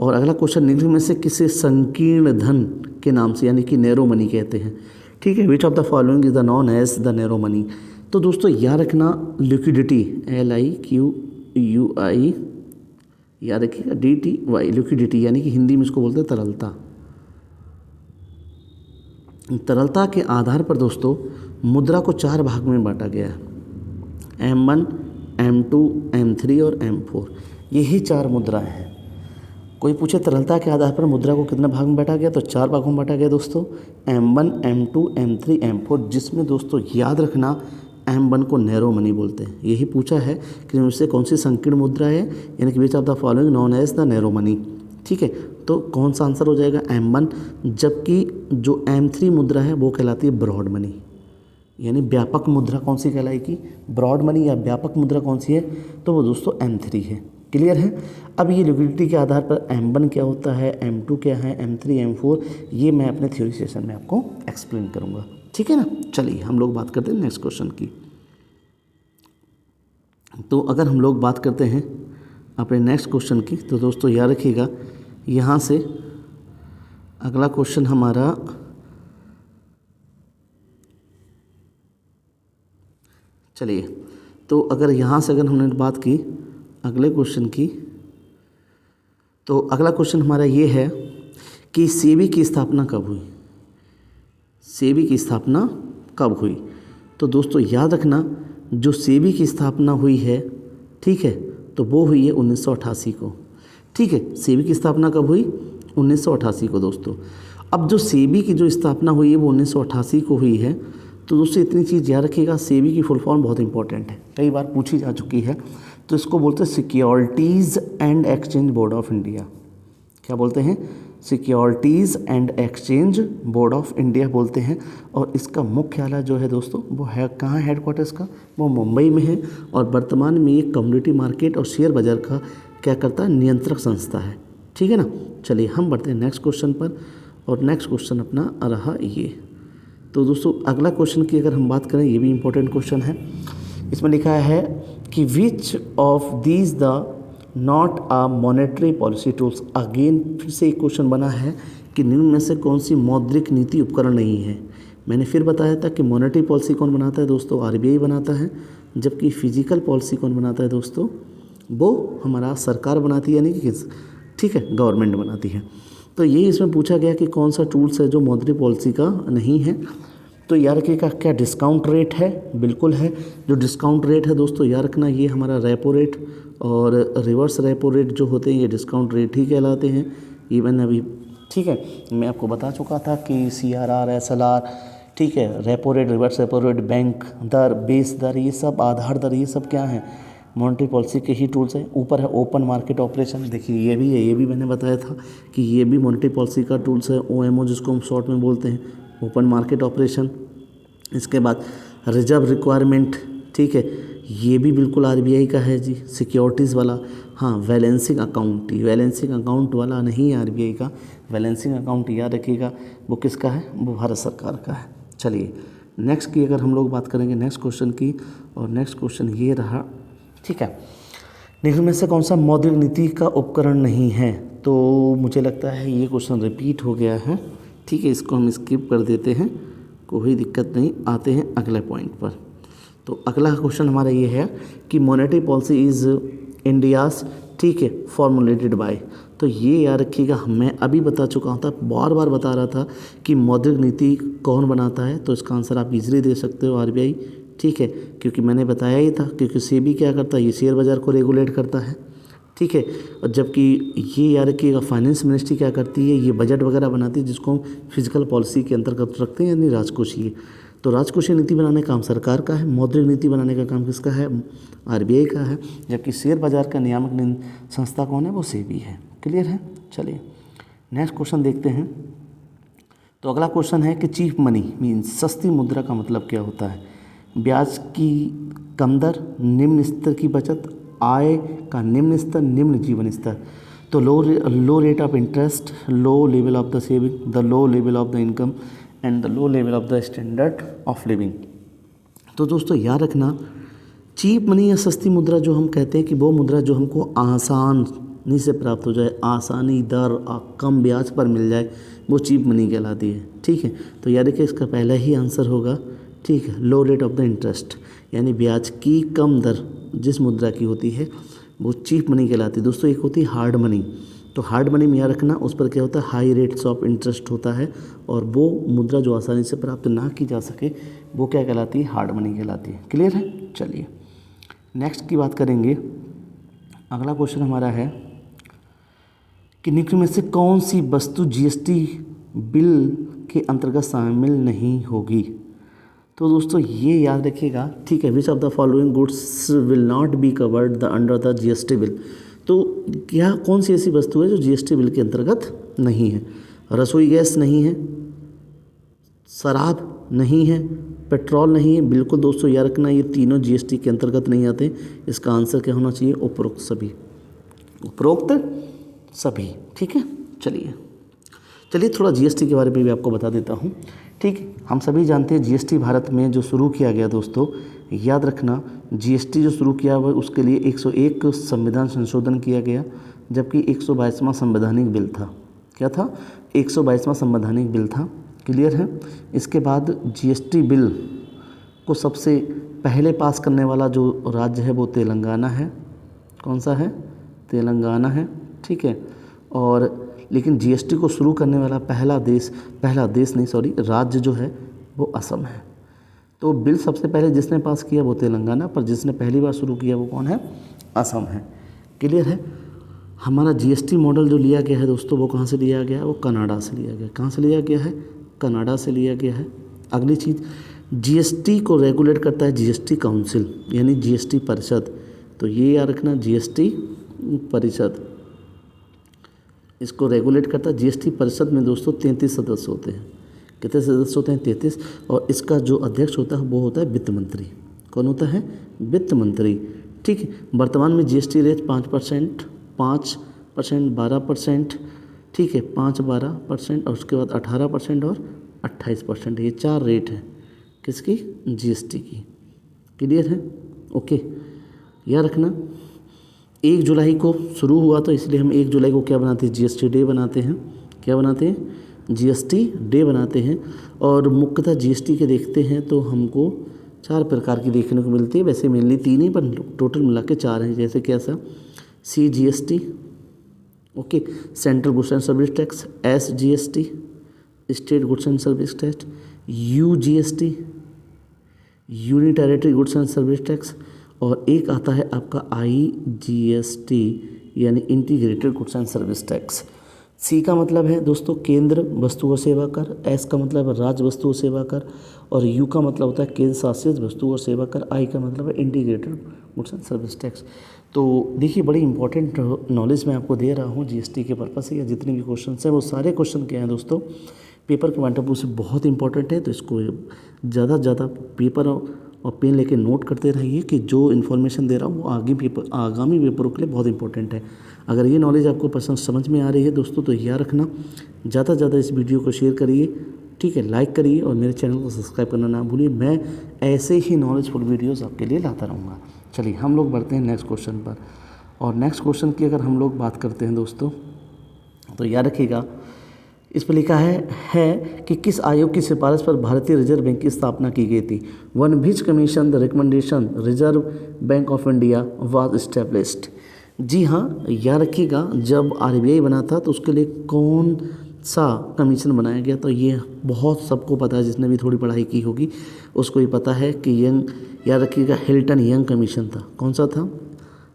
और अगला क्वेश्चन निम्न में से किसे संकीर्ण धन के नाम से यानी कि नैरो मनी कहते हैं। ठीक है, which of the following is the known as the narrow money. तो दोस्तों याद रखना लिक्विडिटी LIQUI याद रखिएगा DTY लिक्विडिटी यानी कि हिंदी में इसको बोलते हैं तरलता। तरलता के आधार पर दोस्तों मुद्रा को 4 भाग में बांटा गया है, M1, M2, M3 और M4। यही 4 मुद्राएं हैं। कोई पूछे तरलता के आधार पर मुद्रा को कितने भाग में बांटा गया, तो 4 भागों में बांटा गया दोस्तों, M1, M2, M3, M4, जिसमें दोस्तों याद रखना M1 को नैरो मनी बोलते हैं। यही पूछा है कि इनमें से कौन सी संकीर्ण मुद्रा है, यानी कि which of the following known as the narrow money. ठीक है, तो कौन सा आंसर हो जाएगा M1, जबकि जो M3 मुद्रा है वो कहलाती है ब्रॉड मनी, यानी व्यापक मुद्रा कौन सी कहलाएगी, ब्रॉड मनी या व्यापक मुद्रा कौन सी है, तो वो दोस्तों M3 है। क्लियर है। अब ये लिक्विडिटी के आधार पर M1 क्या होता है, M2 क्या है, M3, M4, ये मैं अपने थ्योरी सेशन में आपको एक्सप्लेन करूँगा। ठीक है ना। चलिए हम लोग बात करते हैं नेक्स्ट क्वेश्चन की। तो अगर हम लोग बात करते हैं अपने नेक्स्ट क्वेश्चन की, तो दोस्तों याद रखिएगा यहाँ से अगला क्वेश्चन हमारा चलिए, तो अगर यहाँ से अगर हमने बात की अगले क्वेश्चन की, तो अगला क्वेश्चन हमारा ये है कि सेबी की स्थापना कब हुई। सेबी की स्थापना कब हुई, तो दोस्तों याद रखना जो सेबी की स्थापना हुई है, ठीक है, तो वो हुई है 1988 को। ठीक है, सेबी की स्थापना कब हुई, 1988 को दोस्तों। अब जो सेबी की जो स्थापना हुई है वो 1988 को हुई है। तो दोस्तों इतनी चीज़ याद रखिएगा, सेबी की फुल फॉर्म बहुत इंपॉर्टेंट है, कई बार पूछी जा चुकी है। तो इसको बोलते हैं securities and exchange board of India. क्या बोलते हैं, securities and exchange board of India बोलते हैं। और इसका मुख्यालय जो है दोस्तों वो है कहाँ, हेडक्वार्टर्स का वो मुंबई में है। और वर्तमान में ये कम्युनिटी मार्केट और शेयर बाजार का क्या करता है, नियंत्रक संस्था है। ठीक है ना। चलिए हम बढ़ते हैं नेक्स्ट क्वेश्चन पर, और नेक्स्ट क्वेश्चन अपना रहा ये। तो दोस्तों अगला क्वेश्चन की अगर हम बात करें, ये भी इम्पोर्टेंट क्वेश्चन है। इसमें लिखा है कि which of these the not a monetary policy tools. Again फिर से एक क्वेश्चन बना है कि निम्न में से कौन सी मौद्रिक नीति उपकरण नहीं है। मैंने फिर बताया था कि मॉनेटरी पॉलिसी कौन बनाता है दोस्तों, RBI बनाता है, जबकि फिजिकल पॉलिसी कौन बनाता है दोस्तों, वो हमारा सरकार बनाती है, यानी कि ठीक है गवर्नमेंट बनाती है। तो ये इसमें पूछा गया कि कौन सा टूल्स है जो मौद्रिक पॉलिसी का नहीं है। तो याद रखिएगा क्या डिस्काउंट रेट है, बिल्कुल है। जो डिस्काउंट रेट है दोस्तों याद रखना, ये हमारा रेपो रेट और रिवर्स रेपो रेट जो होते हैं ये डिस्काउंट रेट ही कहलाते हैं। इवन अभी ठीक है मैं आपको बता चुका था कि CRR, SLR, ठीक है, repo rate, reverse repo rate, bank दर, बेस दर, ये सब आधार दर, ये सब क्या है मॉनेटरी पॉलिसी के ही टूल्स हैं। ऊपर है ओपन मार्केट ऑपरेशन, देखिए ये भी है, ये भी मैंने बताया था कि ये भी मॉनेटरी पॉलिसी का टूल्स है। OMO जिसको हम शॉर्ट में बोलते हैं, ओपन मार्केट ऑपरेशन। इसके बाद रिजर्व रिक्वायरमेंट, ठीक है, ये भी बिल्कुल RBI का है जी। सिक्योरिटीज़ वाला, हाँ बैलेंसिंग अकाउंट, बैलेंसिंग अकाउंट वाला नहीं है RBI का, बैलेंसिंग अकाउंट याद रखिएगा वो किसका है, वो भारत सरकार का है। चलिए नेक्स्ट की अगर हम लोग बात करेंगे नेक्स्ट क्वेश्चन की, और नेक्स्ट क्वेश्चन ये रहा, ठीक है, निम्न में से कौन सा मौद्रिक नीति का उपकरण नहीं है। तो मुझे लगता है ये क्वेश्चन रिपीट हो गया है, ठीक है, इसको हम स्किप कर देते हैं, कोई दिक्कत नहीं। आते हैं अगले पॉइंट पर। तो अगला क्वेश्चन हमारा ये है कि मॉनेटरी पॉलिसी इज़ इंडियाज़, ठीक है, फॉर्मुलेटेड बाय। तो ये याद रखिएगा, मैं अभी बता चुका था, बार बार बता रहा था कि मौद्रिक नीति कौन बनाता है। तो इसका आंसर आप इजीली दे सकते हो RBI, ठीक है, क्योंकि मैंने बताया ही था, क्योंकि सेबी क्या करता है, ये शेयर बाज़ार को रेगुलेट करता है, ठीक है। और जबकि ये याद रखिएगा फाइनेंस मिनिस्ट्री क्या करती है, ये बजट वगैरह बनाती है, जिसको हम फिजिकल पॉलिसी के अंतर्गत रखते हैं, यानी राजकोषीय। तो राजकोषीय नीति बनाने का काम सरकार का है, मौद्रिक नीति बनाने का काम किसका है, RBI का है, जबकि शेयर बाजार का नियामक संस्था कौन है, वो सेबी है। क्लियर है। चलिए नेक्स्ट क्वेश्चन देखते हैं। तो अगला क्वेश्चन है कि चीप मनी मीन्स सस्ती मुद्रा का मतलब क्या होता है। ब्याज की कम दर, निम्न स्तर की बचत, आय का निम्न स्तर, निम्न जीवन स्तर। तो low rate of interest, low level of the saving, the low level of the income and the low level of the standard of living. तो दोस्तों याद रखना, चीप मनी या सस्ती मुद्रा जो हम कहते हैं कि वो मुद्रा जो हमको आसानी से प्राप्त हो जाए, आसानी दर कम ब्याज पर मिल जाए, वो चीप मनी कहलाती है। ठीक है, तो याद रखिए इसका पहला ही आंसर होगा, ठीक है, लो रेट ऑफ द इंटरेस्ट, यानी ब्याज की कम दर जिस मुद्रा की होती है वो चीप मनी कहलाती है। दोस्तों एक होती है हार्ड मनी, तो हार्ड मनी में याद रखना उस पर क्या होता है, हाई रेट्स ऑफ इंटरेस्ट होता है, और वो मुद्रा जो आसानी से प्राप्त ना की जा सके वो क्या कहलाती है, हार्ड मनी कहलाती है। क्लियर है। चलिए नेक्स्ट की बात करेंगे। अगला क्वेश्चन हमारा है कि निम्न में से कौन सी वस्तु जीएसटी बिल के अंतर्गत शामिल नहीं होगी। तो दोस्तों ये याद रखिएगा, ठीक है, which of the following goods will not be covered the under the GST bill. तो क्या कौन सी ऐसी वस्तु है जो जीएसटी बिल के अंतर्गत नहीं है। रसोई गैस नहीं है, शराब नहीं है, पेट्रोल नहीं है। बिल्कुल दोस्तों याद रखना ये तीनों जीएसटी के अंतर्गत नहीं आते। इसका आंसर क्या होना चाहिए, उपरोक्त सभी, उपरोक्त सभी। ठीक है। चलिए थोड़ा जीएसटी के बारे में भी आपको बता देता हूँ। ठीक है, हम सभी जानते हैं जीएसटी भारत में जो शुरू किया गया दोस्तों, याद रखना जीएसटी जो शुरू किया हुआ उसके लिए 101 संविधान संशोधन किया गया, जबकि 122वां संवैधानिक बिल था। क्या था, 122वां संवैधानिक बिल था। क्लियर है। इसके बाद जीएसटी बिल को सबसे पहले पास करने वाला जो राज्य है वो तेलंगाना है। कौन सा है, तेलंगाना है। ठीक है। और लेकिन जीएसटी को शुरू करने वाला राज्य जो है वो असम है। तो बिल सबसे पहले जिसने पास किया वो तेलंगाना, पर जिसने पहली बार शुरू किया वो कौन है, असम है। क्लियर है। हमारा जीएसटी मॉडल जो लिया गया है दोस्तों वो कहाँ से लिया गया है, वो कनाडा से लिया गया। कहाँ से लिया गया है, कनाडा से लिया गया है। अगली चीज़, जीएसटी को रेगुलेट करता है जीएसटी काउंसिल, यानी जीएसटी परिषद। तो ये याद रखना, जीएसटी परिषद इसको रेगुलेट करता है। जीएसटी परिषद में दोस्तों 33 सदस्य होते हैं। कितने सदस्य होते हैं, 33। और इसका जो अध्यक्ष होता है वो होता है वित्त मंत्री। कौन होता है, वित्त मंत्री। ठीक है। वर्तमान में जीएसटी रेट 5%, 12%, ठीक है, 5-12%, और उसके बाद 18% और 28%। ये 4 रेट हैं किसकी, जीएसटी की। क्लियर है। ओके, याद रखना 1 जुलाई को शुरू हुआ, तो इसलिए हम 1 जुलाई को क्या बनाते हैं, जीएसटी डे बनाते हैं। क्या बनाते हैं, जीएसटी डे बनाते हैं। और मुख्यतः जीएसटी के देखते हैं तो हमको 4 प्रकार की देखने को मिलती है। वैसे मेनली 3 ही, पर टोटल मिला के 4 हैं। जैसे कैसा, CGST, okay, central goods and service tax, SGST, state goods and service tax, UGST, unit territory goods and service tax, और एक आता है आपका IGST, यानी integrated goods and service tax. C का मतलब है दोस्तों केंद्र वस्तु और सेवा कर, S का मतलब है राज्य वस्तु और सेवा कर, और U का मतलब होता है केंद्र शासित वस्तु और सेवा कर, I का मतलब है integrated goods and service tax. तो देखिए बड़ी इंपॉर्टेंट नॉलेज मैं आपको दे रहा हूँ जीएसटी के पर्पज़ से। या जितने भी क्वेश्चन हैं वो सारे क्वेश्चन क्या हैं दोस्तों, पेपर के पॉइंट ऑफ व्यू से बहुत इंपॉर्टेंट है। तो इसको ज़्यादा से ज़्यादा पेपर और पेन लेके नोट करते रहिए कि जो इन्फॉर्मेशन दे रहा हूँ वो आगामी पेपरों के लिए बहुत इंपॉर्टेंट है। अगर ये नॉलेज आपको पसंद समझ में आ रही है दोस्तों, तो याद रखना ज़्यादा से ज़्यादा इस वीडियो को शेयर करिए, ठीक है, लाइक करिए, और मेरे चैनल को सब्सक्राइब करना ना भूलिए। मैं ऐसे ही नॉलेजफुल वीडियोस आपके लिए लाता रहूँगा। चलिए हम लोग बढ़ते हैं नेक्स्ट क्वेश्चन पर। और नेक्स्ट क्वेश्चन की अगर हम लोग बात करते हैं दोस्तों, तो याद रखिएगा इस पर लिखा है कि किस आयोग की सिफारिश पर भारतीय रिजर्व बैंक की स्थापना की गई थी। One which commission the recommendation Reserve Bank of India was established. जी हाँ, याद रखिएगा जब RBI बना था तो उसके लिए कौन सा कमीशन बनाया गया। तो ये बहुत सबको पता है, जिसने भी थोड़ी पढ़ाई की होगी उसको ही पता है कि यंग, याद रखिएगा हिल्टन यंग कमीशन था। कौन सा था,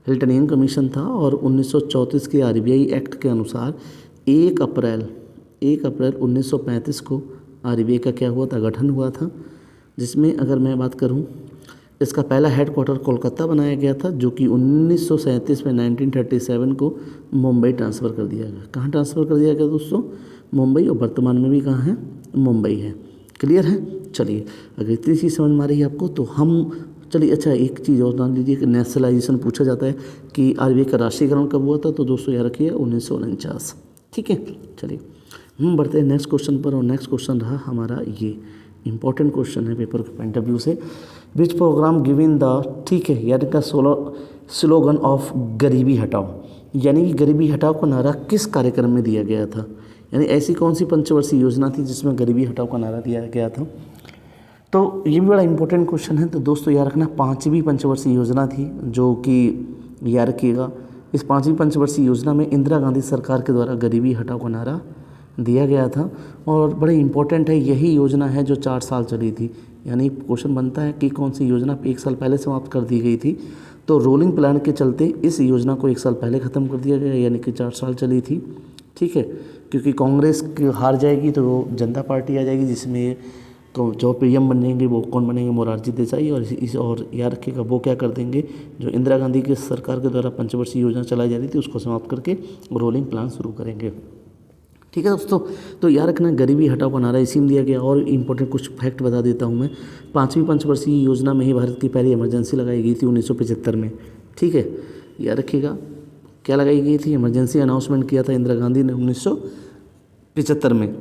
हिल्टन यंग कमीशन था। और 1934 के RBI एक्ट के अनुसार 1 अप्रैल 1935 को RBI का क्या हुआ था, गठन हुआ था। जिसमें अगर मैं बात करूं, इसका पहला हेडक्वार्टर कोलकाता बनाया गया था, जो कि 1937 में 1937 को मुंबई ट्रांसफ़र कर दिया गया। कहाँ ट्रांसफ़र कर दिया गया दोस्तों, मुंबई। और वर्तमान में भी कहाँ है, मुंबई है। क्लियर है। चलिए अगर इतनी चीज़ समझ में आ रही है आपको, तो हम चलिए अच्छा एक चीज़ और जान लीजिए कि नेशनलाइजेशन पूछा जाता है कि RBI का राष्ट्रीयकरण कब हुआ था। तो दोस्तों याद रखिए 1949। ठीक है। चलिए हम बढ़ते हैं नेक्स्ट क्वेश्चन पर। और नेक्स्ट क्वेश्चन रहा हमारा, ये इंपॉर्टेंट क्वेश्चन है पेपर के पॉइंट ऑफ व्यू से। विच प्रोग्राम गिविन द, ठीक है, यानी का स्लोगन ऑफ गरीबी हटाओ, यानी कि गरीबी हटाओ का नारा किस कार्यक्रम में दिया गया था। यानी ऐसी कौन सी पंचवर्षीय योजना थी जिसमें गरीबी हटाओ का नारा दिया गया था। तो ये भी बड़ा इंपॉर्टेंट क्वेश्चन है। तो दोस्तों याद रखना, 5वीं पंचवर्षीय योजना थी जो कि याद रखिएगा, इस 5वीं पंचवर्षीय योजना में इंदिरा गांधी सरकार के द्वारा गरीबी हटाओ का नारा दिया गया था और बड़े इंपॉर्टेंट है। यही योजना है जो 4 साल चली थी, यानी क्वेश्चन बनता है कि कौन सी योजना 1 साल पहले समाप्त कर दी गई थी। तो रोलिंग प्लान के चलते इस योजना को 1 साल पहले ख़त्म कर दिया गया, यानी कि 4 साल चली थी। ठीक है, क्योंकि कांग्रेस हार जाएगी तो वो जनता पार्टी आ जाएगी, जिसमें तो जो पीएम बनेंगे वो कौन बनेंगे, मोरारजी देसाई। और याद रखिएगा वो क्या कर देंगे, जो इंदिरा गांधी की सरकार के द्वारा पंचवर्षीय योजना चलाई जा रही थी उसको समाप्त करके रोलिंग प्लान शुरू करेंगे। ठीक है दोस्तों, तो याद रखना गरीबी हटाओ का नारा इसी में दिया गया। और इंपॉर्टेंट कुछ फैक्ट बता देता हूँ मैं। 5वीं पंचवर्षीय योजना में ही भारत की पहली इमरजेंसी लगाई गई थी 1975 में। ठीक है, याद रखिएगा क्या लगाई गई थी, इमरजेंसी अनाउंसमेंट किया था इंदिरा गांधी ने 1975 में।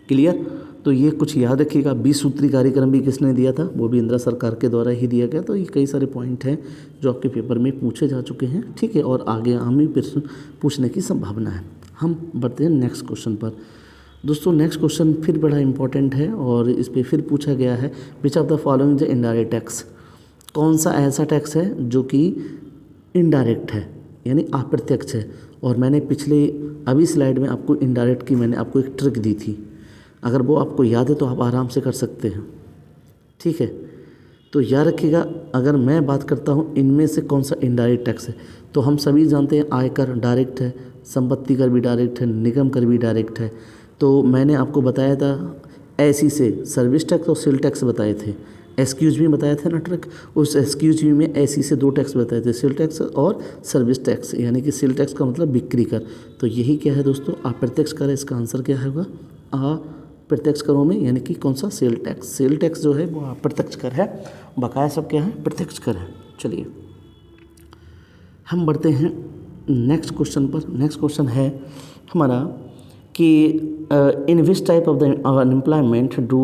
क्लियर, तो ये कुछ याद रखिएगा। 20 सूत्री कार्यक्रम भी किसने दिया था, वो भी इंदिरा सरकार के द्वारा ही दिया गया। तो ये कई सारे पॉइंट हैं जो आपके पेपर में पूछे जा चुके हैं। ठीक है, और आगे हम ही प्रश्न पूछने की संभावना है। हम बढ़ते हैं नेक्स्ट क्वेश्चन पर। दोस्तों नेक्स्ट क्वेश्चन फिर बड़ा इंपॉर्टेंट है और इस पर फिर पूछा गया है, which of the following the indirect tax, कौन सा ऐसा टैक्स है जो कि इनडायरेक्ट है यानी अप्रत्यक्ष है। और मैंने पिछले अभी स्लाइड में आपको इनडायरेक्ट की मैंने आपको एक ट्रिक दी थी, अगर वो आपको याद है तो आप आराम से कर सकते हैं। ठीक है, तो याद रखिएगा अगर मैं बात करता हूँ इनमें से कौन सा इनडायरेक्ट टैक्स है, तो हम सभी जानते हैं आयकर डायरेक्ट है, संपत्ति कर भी डायरेक्ट है, निगम कर भी डायरेक्ट है। तो मैंने आपको बताया था ऐसी से सर्विस टैक्स और सेल टैक्स बताए थे, एक्सक्यूज भी बताया था ना ट्रिक, उस एक्सक्यूज में ऐसी से 2 टैक्स बताए थे, सेल टैक्स और सर्विस टैक्स, यानी कि सेल टैक्स का मतलब बिक्री कर। तो यही क्या है दोस्तों, अप्रत्यक्ष कर है। इसका आंसर क्या होगा, अप्रत्यक्ष करों में, यानी कि कौन सा, सेल टैक्स। सेल टैक्स जो है वो अप्रत्यक्ष कर है, बकाया सब क्या है, प्रत्यक्ष कर है। चलिए हम बढ़ते हैं नेक्स्ट क्वेश्चन पर। नेक्स्ट क्वेश्चन है हमारा कि in which type of the unemployment do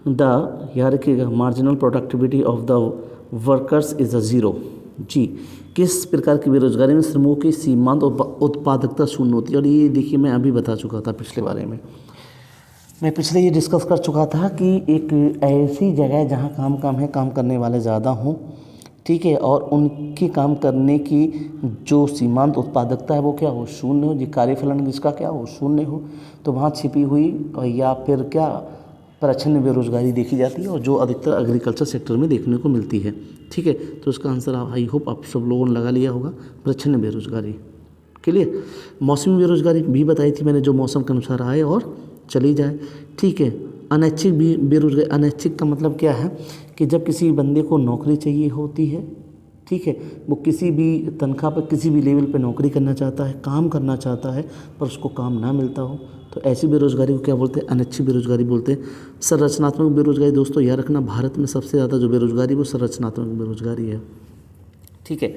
the, याद रखिएगा, marginal productivity of the workers is a zero. जी, किस प्रकार की बेरोजगारी में श्रमों की सीमांत उत्पादकता शून्य होती है। और ये देखिए मैं अभी बता चुका था पिछले बारे में, मैं पिछले ये डिस्कस कर चुका था कि एक ऐसी जगह जहाँ काम है, काम करने वाले ज़्यादा हों, ठीक है, और उनकी काम करने की जो सीमांत उत्पादकता है वो क्या हो, शून्य हो, जो कार्यफलन जिसका क्या हो, शून्य हो, तो वहाँ छिपी हुई या फिर क्या प्रच्छन्न बेरोजगारी देखी जाती है, और जो अधिकतर एग्रीकल्चर सेक्टर में देखने को मिलती है। ठीक है, तो इसका आंसर आई होप आप सब लोगों ने लगा लिया होगा, प्रच्छन्न बेरोजगारी। क्लियर, मौसमी बेरोजगारी भी बताई थी मैंने, जो मौसम के अनुसार आए और चली जाए। ठीक है, अनैच्छिक भी बेरोजगारी, अनैच्छिक का मतलब क्या है कि जब किसी बंदे को नौकरी चाहिए होती है, ठीक है, वो किसी भी तनख्वाह पर किसी भी लेवल पे नौकरी करना चाहता है, काम करना चाहता है, पर उसको काम ना मिलता हो, तो ऐसी बेरोजगारी को क्या बोलते हैं, अनैच्छिक बेरोजगारी बोलते हैं। संरचनात्मक बेरोजगारी, दोस्तों याद रखना भारत में सबसे ज़्यादा जो बेरोजगारी वो संरचनात्मक बेरोजगारी है। ठीक है,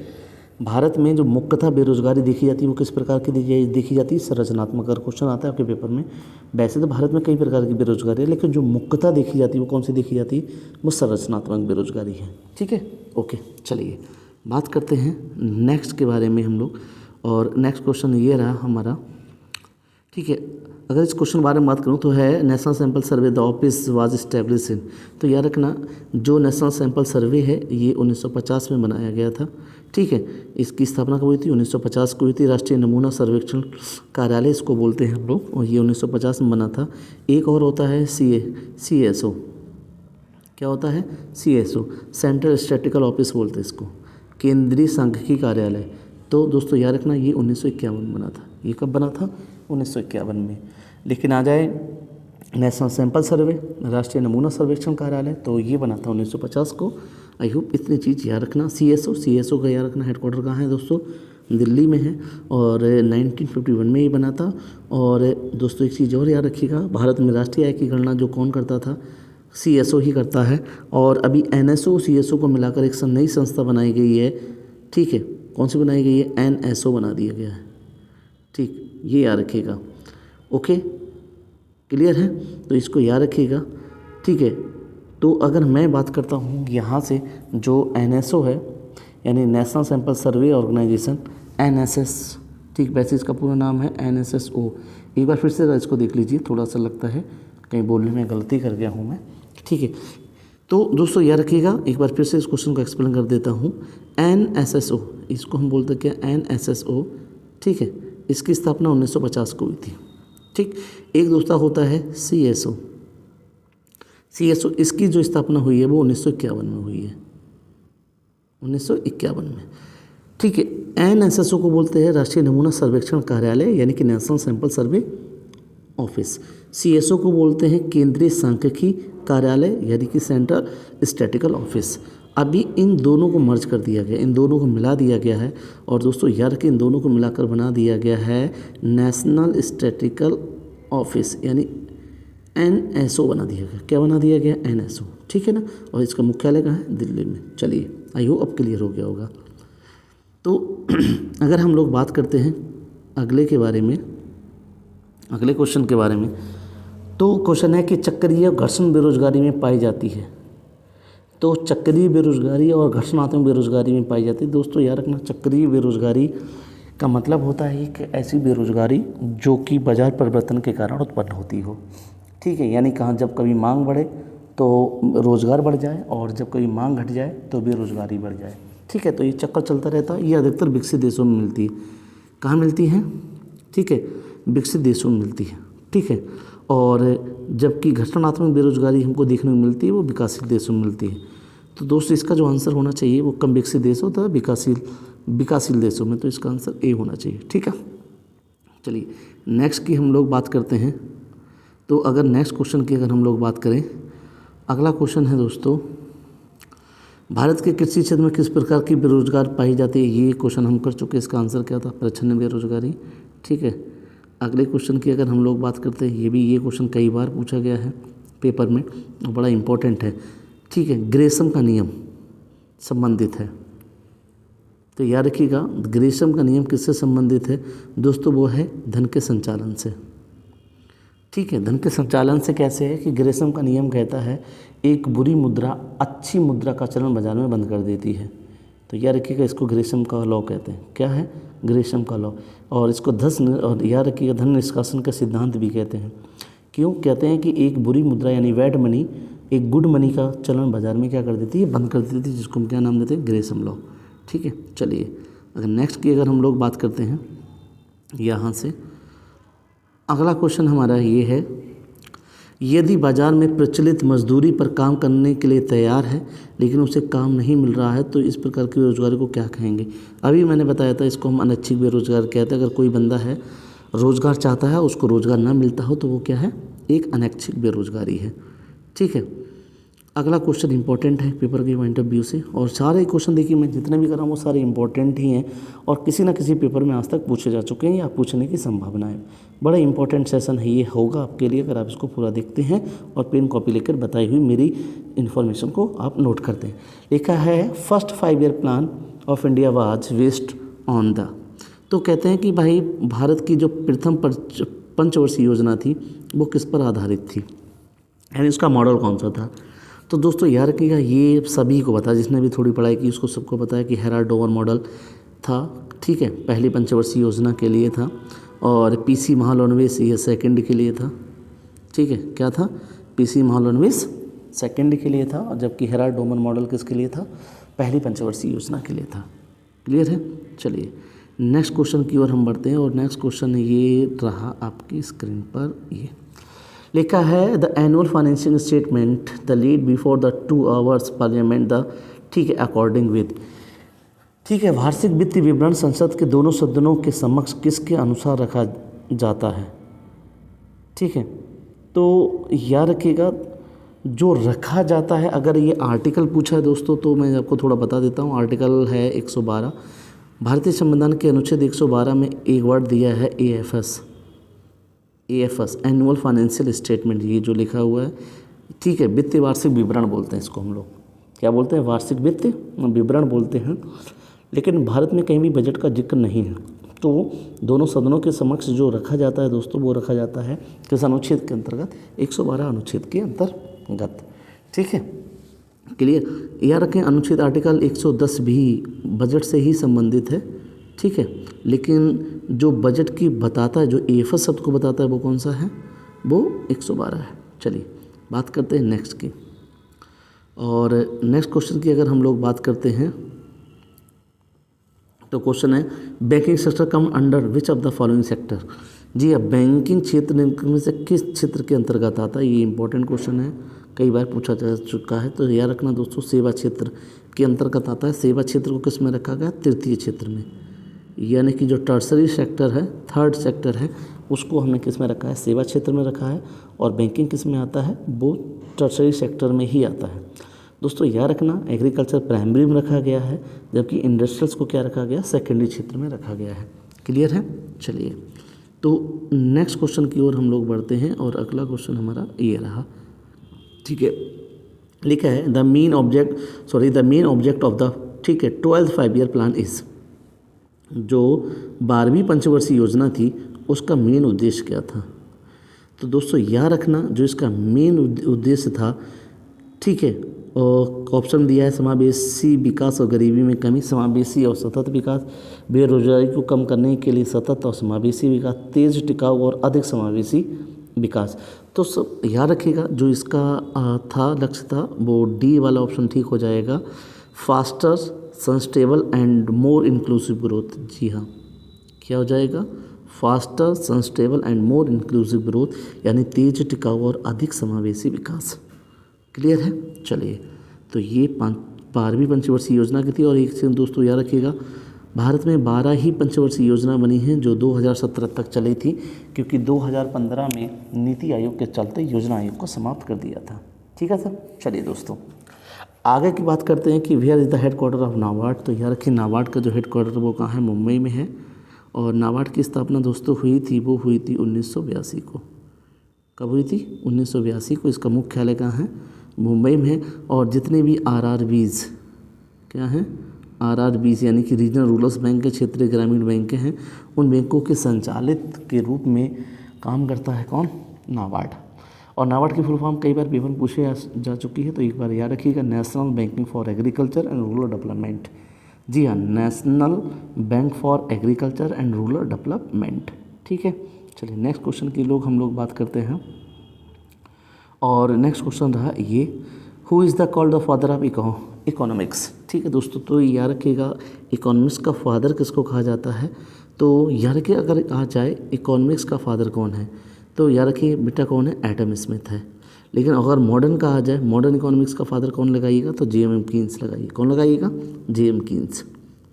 भारत में जो मुख्यतः बेरोजगारी देखी जाती है वो किस प्रकार की देखी जाती है, संरचनात्मक। अगर क्वेश्चन आता है आपके पेपर में, वैसे तो भारत में कई प्रकार की बेरोजगारी है, लेकिन जो मुख्यतः देखी जाती है वो कौन सी देखी जाती है, वो संरचनात्मक बेरोजगारी है। ठीक है, ओके, चलिए बात करते हैं नेक्स्ट के बारे में हम लोग। और नेक्स्ट क्वेश्चन ये रहा हमारा, ठीक है, अगर इस क्वेश्चन के बारे में बात करूँ तो है national sample survey the office was establish in. तो याद रखना जो नेशनल सैंपल सर्वे है ये 1950 में बनाया गया था। ठीक है, इसकी स्थापना कब हुई थी, 1950 को हुई थी। राष्ट्रीय नमूना सर्वेक्षण कार्यालय इसको बोलते हैं हम लोग, और ये 1950 में बना था। एक और होता है CSO, क्या होता है, CSO, सेंट्रल स्टैटिस्टिकल ऑफिस बोलते हैं इसको, केंद्रीय सांख्यिकी कार्यालय। तो दोस्तों याद रखना ये 1951 में बना था। ये कब बना था, 1951 में। लेकिन आ जाए नेशनल सैंपल सर्वे, राष्ट्रीय नमूना सर्वेक्षण कार्यालय, तो ये बना था 1950 को। आई होप इतनी चीज़ याद रखना। CSO का याद रखना हेडक्वार्टर कहाँ है दोस्तों, दिल्ली में है, और 1951 में ये बना था। और दोस्तों एक चीज़ और याद रखिएगा, भारत में राष्ट्रीय आय की गणना जो कौन करता था, CSO ही करता है। और अभी NSO CSO को मिलाकर एक नई संस्था बनाई गई है। ठीक है, कौन सी बनाई गई है, NSO बना दिया गया है। ठीक, ये याद रखिएगा। ओके, क्लियर है, तो इसको याद रखिएगा। ठीक है, तो अगर मैं बात करता हूँ यहाँ से जो NSO है यानी national sample survey organisation, NSS, ठीक, वैसे इसका पूरा नाम है NSSO। एक बार फिर से इसको देख लीजिए, थोड़ा सा लगता है कहीं बोलने में गलती कर गया हूँ मैं। ठीक है, तो दोस्तों याद रखिएगा, एक बार फिर से इस क्वेश्चन को एक्सप्लेन कर देता हूँ। NSSO, इसको हम बोलते हैं क्या, NSSO, ठीक है, इसकी स्थापना 1950 को हुई थी। ठीक, एक दूसरा होता है CSO, इसकी जो स्थापना हुई है वो 1951 में हुई है, 1951 में। ठीक है, NSSO को बोलते हैं राष्ट्रीय नमूना सर्वेक्षण कार्यालय, यानी कि नेशनल सैंपल सर्वे ऑफिस। CSO को बोलते हैं केंद्रीय सांख्यिकी कार्यालय, यानी कि सेंट्रल स्टैटिकल ऑफिस। अभी इन दोनों को मर्ज कर दिया गया, इन दोनों को मिला दिया गया है, और दोस्तों यार कि इन दोनों को मिलाकर बना दिया गया है नेशनल स्टैटिकल ऑफिस, यानी NSO बना दिया गया। क्या बना दिया गया, NSO, ठीक है ना। और इसका मुख्यालय कहाँ है, दिल्ली में। चलिए, आई होप अब क्लियर हो गया होगा। तो अगर हम लोग बात करते हैं अगले के बारे में, अगले क्वेश्चन के बारे में, तो क्वेश्चन है कि चक्रीय घर्षण बेरोजगारी में पाई जाती है। तो चक्रीय बेरोजगारी और घर्षणात्मक बेरोजगारी में पाई जाती है। दोस्तों याद रखना, चक्रीय बेरोजगारी का मतलब होता है कि ऐसी बेरोजगारी जो कि बाजार परिवर्तन के कारण उत्पन्न होती हो। ठीक है, यानी कहाँ, जब कभी मांग बढ़े तो रोज़गार बढ़ जाए, और जब कभी मांग घट जाए तो बेरोजगारी बढ़ जाए। ठीक है, तो ये चक्कर चलता रहता है। ये अधिकतर विकसित देशों में मिलती है। कहाँ मिलती है, ठीक है, विकसित देशों में मिलती है। ठीक है, और जबकि घर्षणात्मक बेरोजगारी हमको देखने को मिलती है वो विकासशील देशों में मिलती है। तो दोस्तों इसका जो आंसर होना चाहिए वो कम विकसित देश होता है, विकासशील देशों में, तो इसका आंसर ए होना चाहिए। ठीक है, चलिए नेक्स्ट की हम लोग बात करते हैं। तो अगर नेक्स्ट क्वेश्चन की अगर हम लोग बात करें, अगला क्वेश्चन है दोस्तों, भारत के कृषि क्षेत्र में किस प्रकार की बेरोजगार पाई जाती है। ये क्वेश्चन हम कर चुके हैं, इसका आंसर क्या था, प्रच्छन्न बेरोजगारी। ठीक है, अगले क्वेश्चन की अगर हम लोग बात करते हैं, ये क्वेश्चन कई बार पूछा गया है पेपर में और बड़ा इम्पोर्टेंट है। ठीक है, ग्रेशम का नियम संबंधित है। तो याद रखिएगा, ग्रेशम का नियम किससे संबंधित है दोस्तों, वो है धन के संचालन से। ठीक है, धन के संचालन से कैसे है कि ग्रेशम का नियम कहता है एक बुरी मुद्रा अच्छी मुद्रा का चलन बाजार में बंद कर देती है। तो याद रखिएगा, इसको ग्रेशम का लॉ कहते हैं। क्या है, ग्रेशम का लॉ। और इसको और याद रखिएगा धन निष्कासन का सिद्धांत भी कहते हैं। क्यों कहते हैं कि एक बुरी मुद्रा यानी बैड मनी एक गुड मनी का चलन बाजार में क्या कर देती है, बंद कर देती है, जिसको हम क्या नाम देते हैं, ग्रेशम लॉ। ठीक है, चलिए अगर नेक्स्ट की अगर हम लोग बात करते हैं, यहाँ से अगला क्वेश्चन हमारा ये है, यदि बाजार में प्रचलित मजदूरी पर काम करने के लिए तैयार है लेकिन उसे काम नहीं मिल रहा है तो इस प्रकार की बेरोजगारी को क्या कहेंगे। अभी मैंने बताया था, इसको हम अनैच्छिक बेरोजगार कहते हैं। अगर कोई बंदा है रोज़गार चाहता है, उसको रोज़गार ना मिलता हो तो वो क्या है, एक अनैच्छिक बेरोजगारी है। ठीक है, अगला क्वेश्चन इंपॉर्टेंट है पेपर के पॉइंट ऑफ व्यू से, और सारे क्वेश्चन देखिए मैं जितने भी कर रहा हूँ वो सारे इंपॉर्टेंट ही हैं और किसी ना किसी पेपर में आज तक पूछे जा चुके हैं या पूछने की संभावना है। बड़ा इंपॉर्टेंट सेशन है ये, होगा आपके लिए अगर आप इसको पूरा देखते हैं और पेन कॉपी लेकर बताई हुई मेरी इन्फॉर्मेशन को आप नोट करते हैं। लिखा है first 5 year plan of India was based on the, तो कहते हैं कि भाई भारत की जो प्रथम पंचवर्षीय योजना थी वो किस पर आधारित थी, यानी उसका मॉडल कौन सा था। तो दोस्तों याद रखिएगा, ये सभी को पता है, जिसने भी थोड़ी पढ़ाई की उसको सबको पता है कि हेराल्ड डोवर मॉडल था। ठीक है, पहली पंचवर्षीय योजना के लिए था, और पीसी महालनोबिस ये सेकंड के लिए था। ठीक है, क्या था, पीसी महालनोबिस सेकंड के लिए था, और जबकि हेराल्ड डोवर मॉडल किसके लिए था, पहली पंचवर्षीय योजना के लिए था। क्लियर है, चलिए नेक्स्ट क्वेश्चन की ओर हम बढ़ते हैं, और नेक्स्ट क्वेश्चन ये रहा आपकी स्क्रीन पर, ये लिखा है the annual financial statement the lead before the 2 hours parliament the, ठीक है, अकॉर्डिंग विद, ठीक है, वार्षिक वित्तीय विवरण संसद के दोनों सदनों के समक्ष किसके अनुसार रखा जाता है। ठीक है, तो याद रखिएगा जो रखा जाता है, अगर ये आर्टिकल पूछा है दोस्तों तो मैं आपको थोड़ा बता देता हूँ। आर्टिकल है 112, भारतीय संविधान के अनुच्छेद 112 में एक वर्ड दिया है AFS, एनुअल फाइनेंशियल स्टेटमेंट, ये जो लिखा हुआ है। ठीक है, वित्तीय वार्षिक विवरण बोलते हैं इसको हम लोग, क्या बोलते हैं, वार्षिक वित्तीय विवरण बोलते हैं। लेकिन भारत में कहीं भी बजट का जिक्र नहीं है, तो दोनों सदनों के समक्ष जो रखा जाता है दोस्तों वो रखा जाता है किस अनुच्छेद के अंतर्गत, 112 अनुच्छेद के अंतर्गत। ठीक है, क्लियर, याद रखें अनुच्छेद आर्टिकल 110 भी बजट से ही संबंधित है। ठीक है, लेकिन जो बजट की बताता है, जो AFS शब्द को बताता है वो कौन सा है, वो 112 है। चलिए बात करते हैं नेक्स्ट की, और नेक्स्ट क्वेश्चन की अगर हम लोग बात करते हैं तो क्वेश्चन है banking sector come under which of the following sector. जी हाँ, बैंकिंग क्षेत्र में से किस क्षेत्र के अंतर्गत आता है, ये इंपॉर्टेंट क्वेश्चन है, कई बार पूछा जा चुका है। तो याद रखना दोस्तों, सेवा क्षेत्र के अंतर्गत आता है। सेवा क्षेत्र को किस में रखा गया, तृतीय क्षेत्र में, यानी कि जो टर्सरी सेक्टर है, थर्ड सेक्टर है, उसको हमने किस में रखा है, सेवा क्षेत्र में रखा है। और बैंकिंग किस में आता है, वो टर्सरी सेक्टर में ही आता है। दोस्तों याद रखना, एग्रीकल्चर प्राइमरी में रखा गया है, जबकि इंडस्ट्रियल्स को क्या रखा गया, सेकेंडरी क्षेत्र में रखा गया है। क्लियर है। चलिए तो नेक्स्ट क्वेश्चन की ओर हम लोग बढ़ते हैं और अगला क्वेश्चन हमारा ये रहा। ठीक है, लिखा है the main object of the, ठीक है, 12th 5 ईयर प्लान इज, जो 12वीं पंचवर्षीय योजना थी उसका मेन उद्देश्य क्या था। तो दोस्तों याद रखना, जो इसका मेन उद्देश्य था, ठीक है, ऑप्शन दिया है समावेशी विकास और गरीबी में कमी, समावेशी और सतत विकास, बेरोजगारी को कम करने के लिए सतत और समावेशी विकास, तेज टिकाऊ और अधिक समावेशी विकास। तो सब याद रखिएगा, जो इसका था लक्ष्य था वो डी वाला ऑप्शन ठीक हो जाएगा, faster sustainable and more inclusive growth. जी हाँ, क्या हो जाएगा, faster sustainable and more inclusive growth, यानी तेज टिकाऊ और अधिक समावेशी विकास। क्लियर है। चलिए, तो ये 12वीं पंचवर्षीय योजना की थी। और एक चीज़ दोस्तों याद रखिएगा, भारत में 12 ही पंचवर्षीय योजना बनी हैं जो 2017 तक चली थी, क्योंकि 2015 में नीति आयोग के चलते योजना आयोग को समाप्त कर दिया था। ठीक है सर। चलिए दोस्तों आगे की बात करते हैं कि where is the headquarter of NABARD. तो याद रखिए, नाबार्ड का जो हेड क्वार्टर वो कहाँ है, मुंबई में है। और नाबार्ड की स्थापना दोस्तों हुई थी 1982 को। कब हुई थी, 1982 को। इसका मुख्यालय कहाँ है, मुंबई में है। और जितने भी RRBs क्या हैं, RRBs यानी कि रीजनल रूरल बैंक के, क्षेत्रीय ग्रामीण बैंक हैं, उन बैंकों के संचालित के रूप में काम करता है कौन, नाबार्ड। और नाबार्ड की फुल फॉर्म कई बार पेपर में पूछे जा चुकी है, तो एक बार याद रखिएगा, National Banking for Agriculture and Rural Development. जी हाँ, National Bank for Agriculture and Rural Development. ठीक है। चलिए नेक्स्ट क्वेश्चन की हम लोग बात करते हैं। और नेक्स्ट क्वेश्चन रहा ये, who is the called the father of economics. ठीक है दोस्तों, तो याद रखिएगा, इकोनॉमिक्स का फादर किसको कहा जाता है। तो याद रखिए, अगर आ जाए इकोनॉमिक्स का फादर कौन है, तो याद रखिए बेटा कौन है, एडम स्मिथ है। लेकिन अगर मॉडर्न का आ जाए, मॉडर्न इकोनॉमिक्स का फादर कौन लगाइएगा, तो JM कीन्स लगाइए। कौन लगाइएगा, JM कीन्स।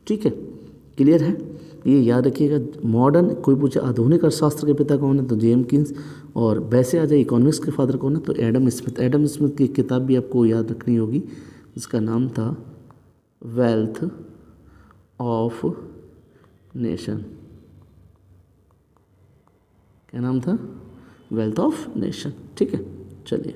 ठीक है, क्लियर है। ये याद रखिएगा, मॉडर्न कोई पूछे आधुनिक अर्थशास्त्र के पिता कौन है, तो JM कीन्स। और वैसे आ जाए इकोनॉमिक्स के फादर कौन है, तो एडम स्मिथ। एडम स्मिथ की किताब भी आपको याद रखनी होगी, इसका नाम था वेल्थ ऑफ नेशन। क्या नाम था, वेल्थ ऑफ नेशन। ठीक है। चलिए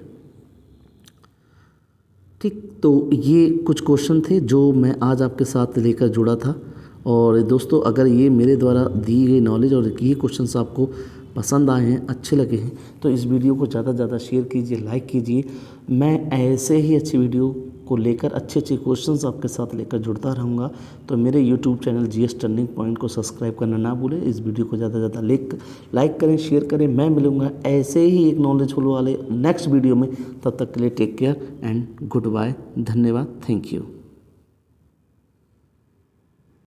ठीक, तो ये कुछ क्वेश्चन थे जो मैं आज आपके साथ लेकर जुड़ा था। और दोस्तों अगर ये मेरे द्वारा दी गई नॉलेज और ये क्वेश्चंस आपको पसंद आए हैं, अच्छे लगे हैं, तो इस वीडियो को ज़्यादा से ज़्यादा शेयर कीजिए, लाइक कीजिए। मैं ऐसे ही अच्छी वीडियो को लेकर अच्छे क्वेश्चंस आपके साथ लेकर जुड़ता रहूँगा। तो मेरे YouTube channel GS turning point को सब्सक्राइब करना ना भूलें। इस वीडियो को ज़्यादा से ज़्यादा लाइक करें, शेयर करें। मैं मिलूँगा ऐसे ही एक नॉलेजफुल वाले नेक्स्ट वीडियो में। तब तक के लिए take care and goodbye. धन्यवाद। Thank you.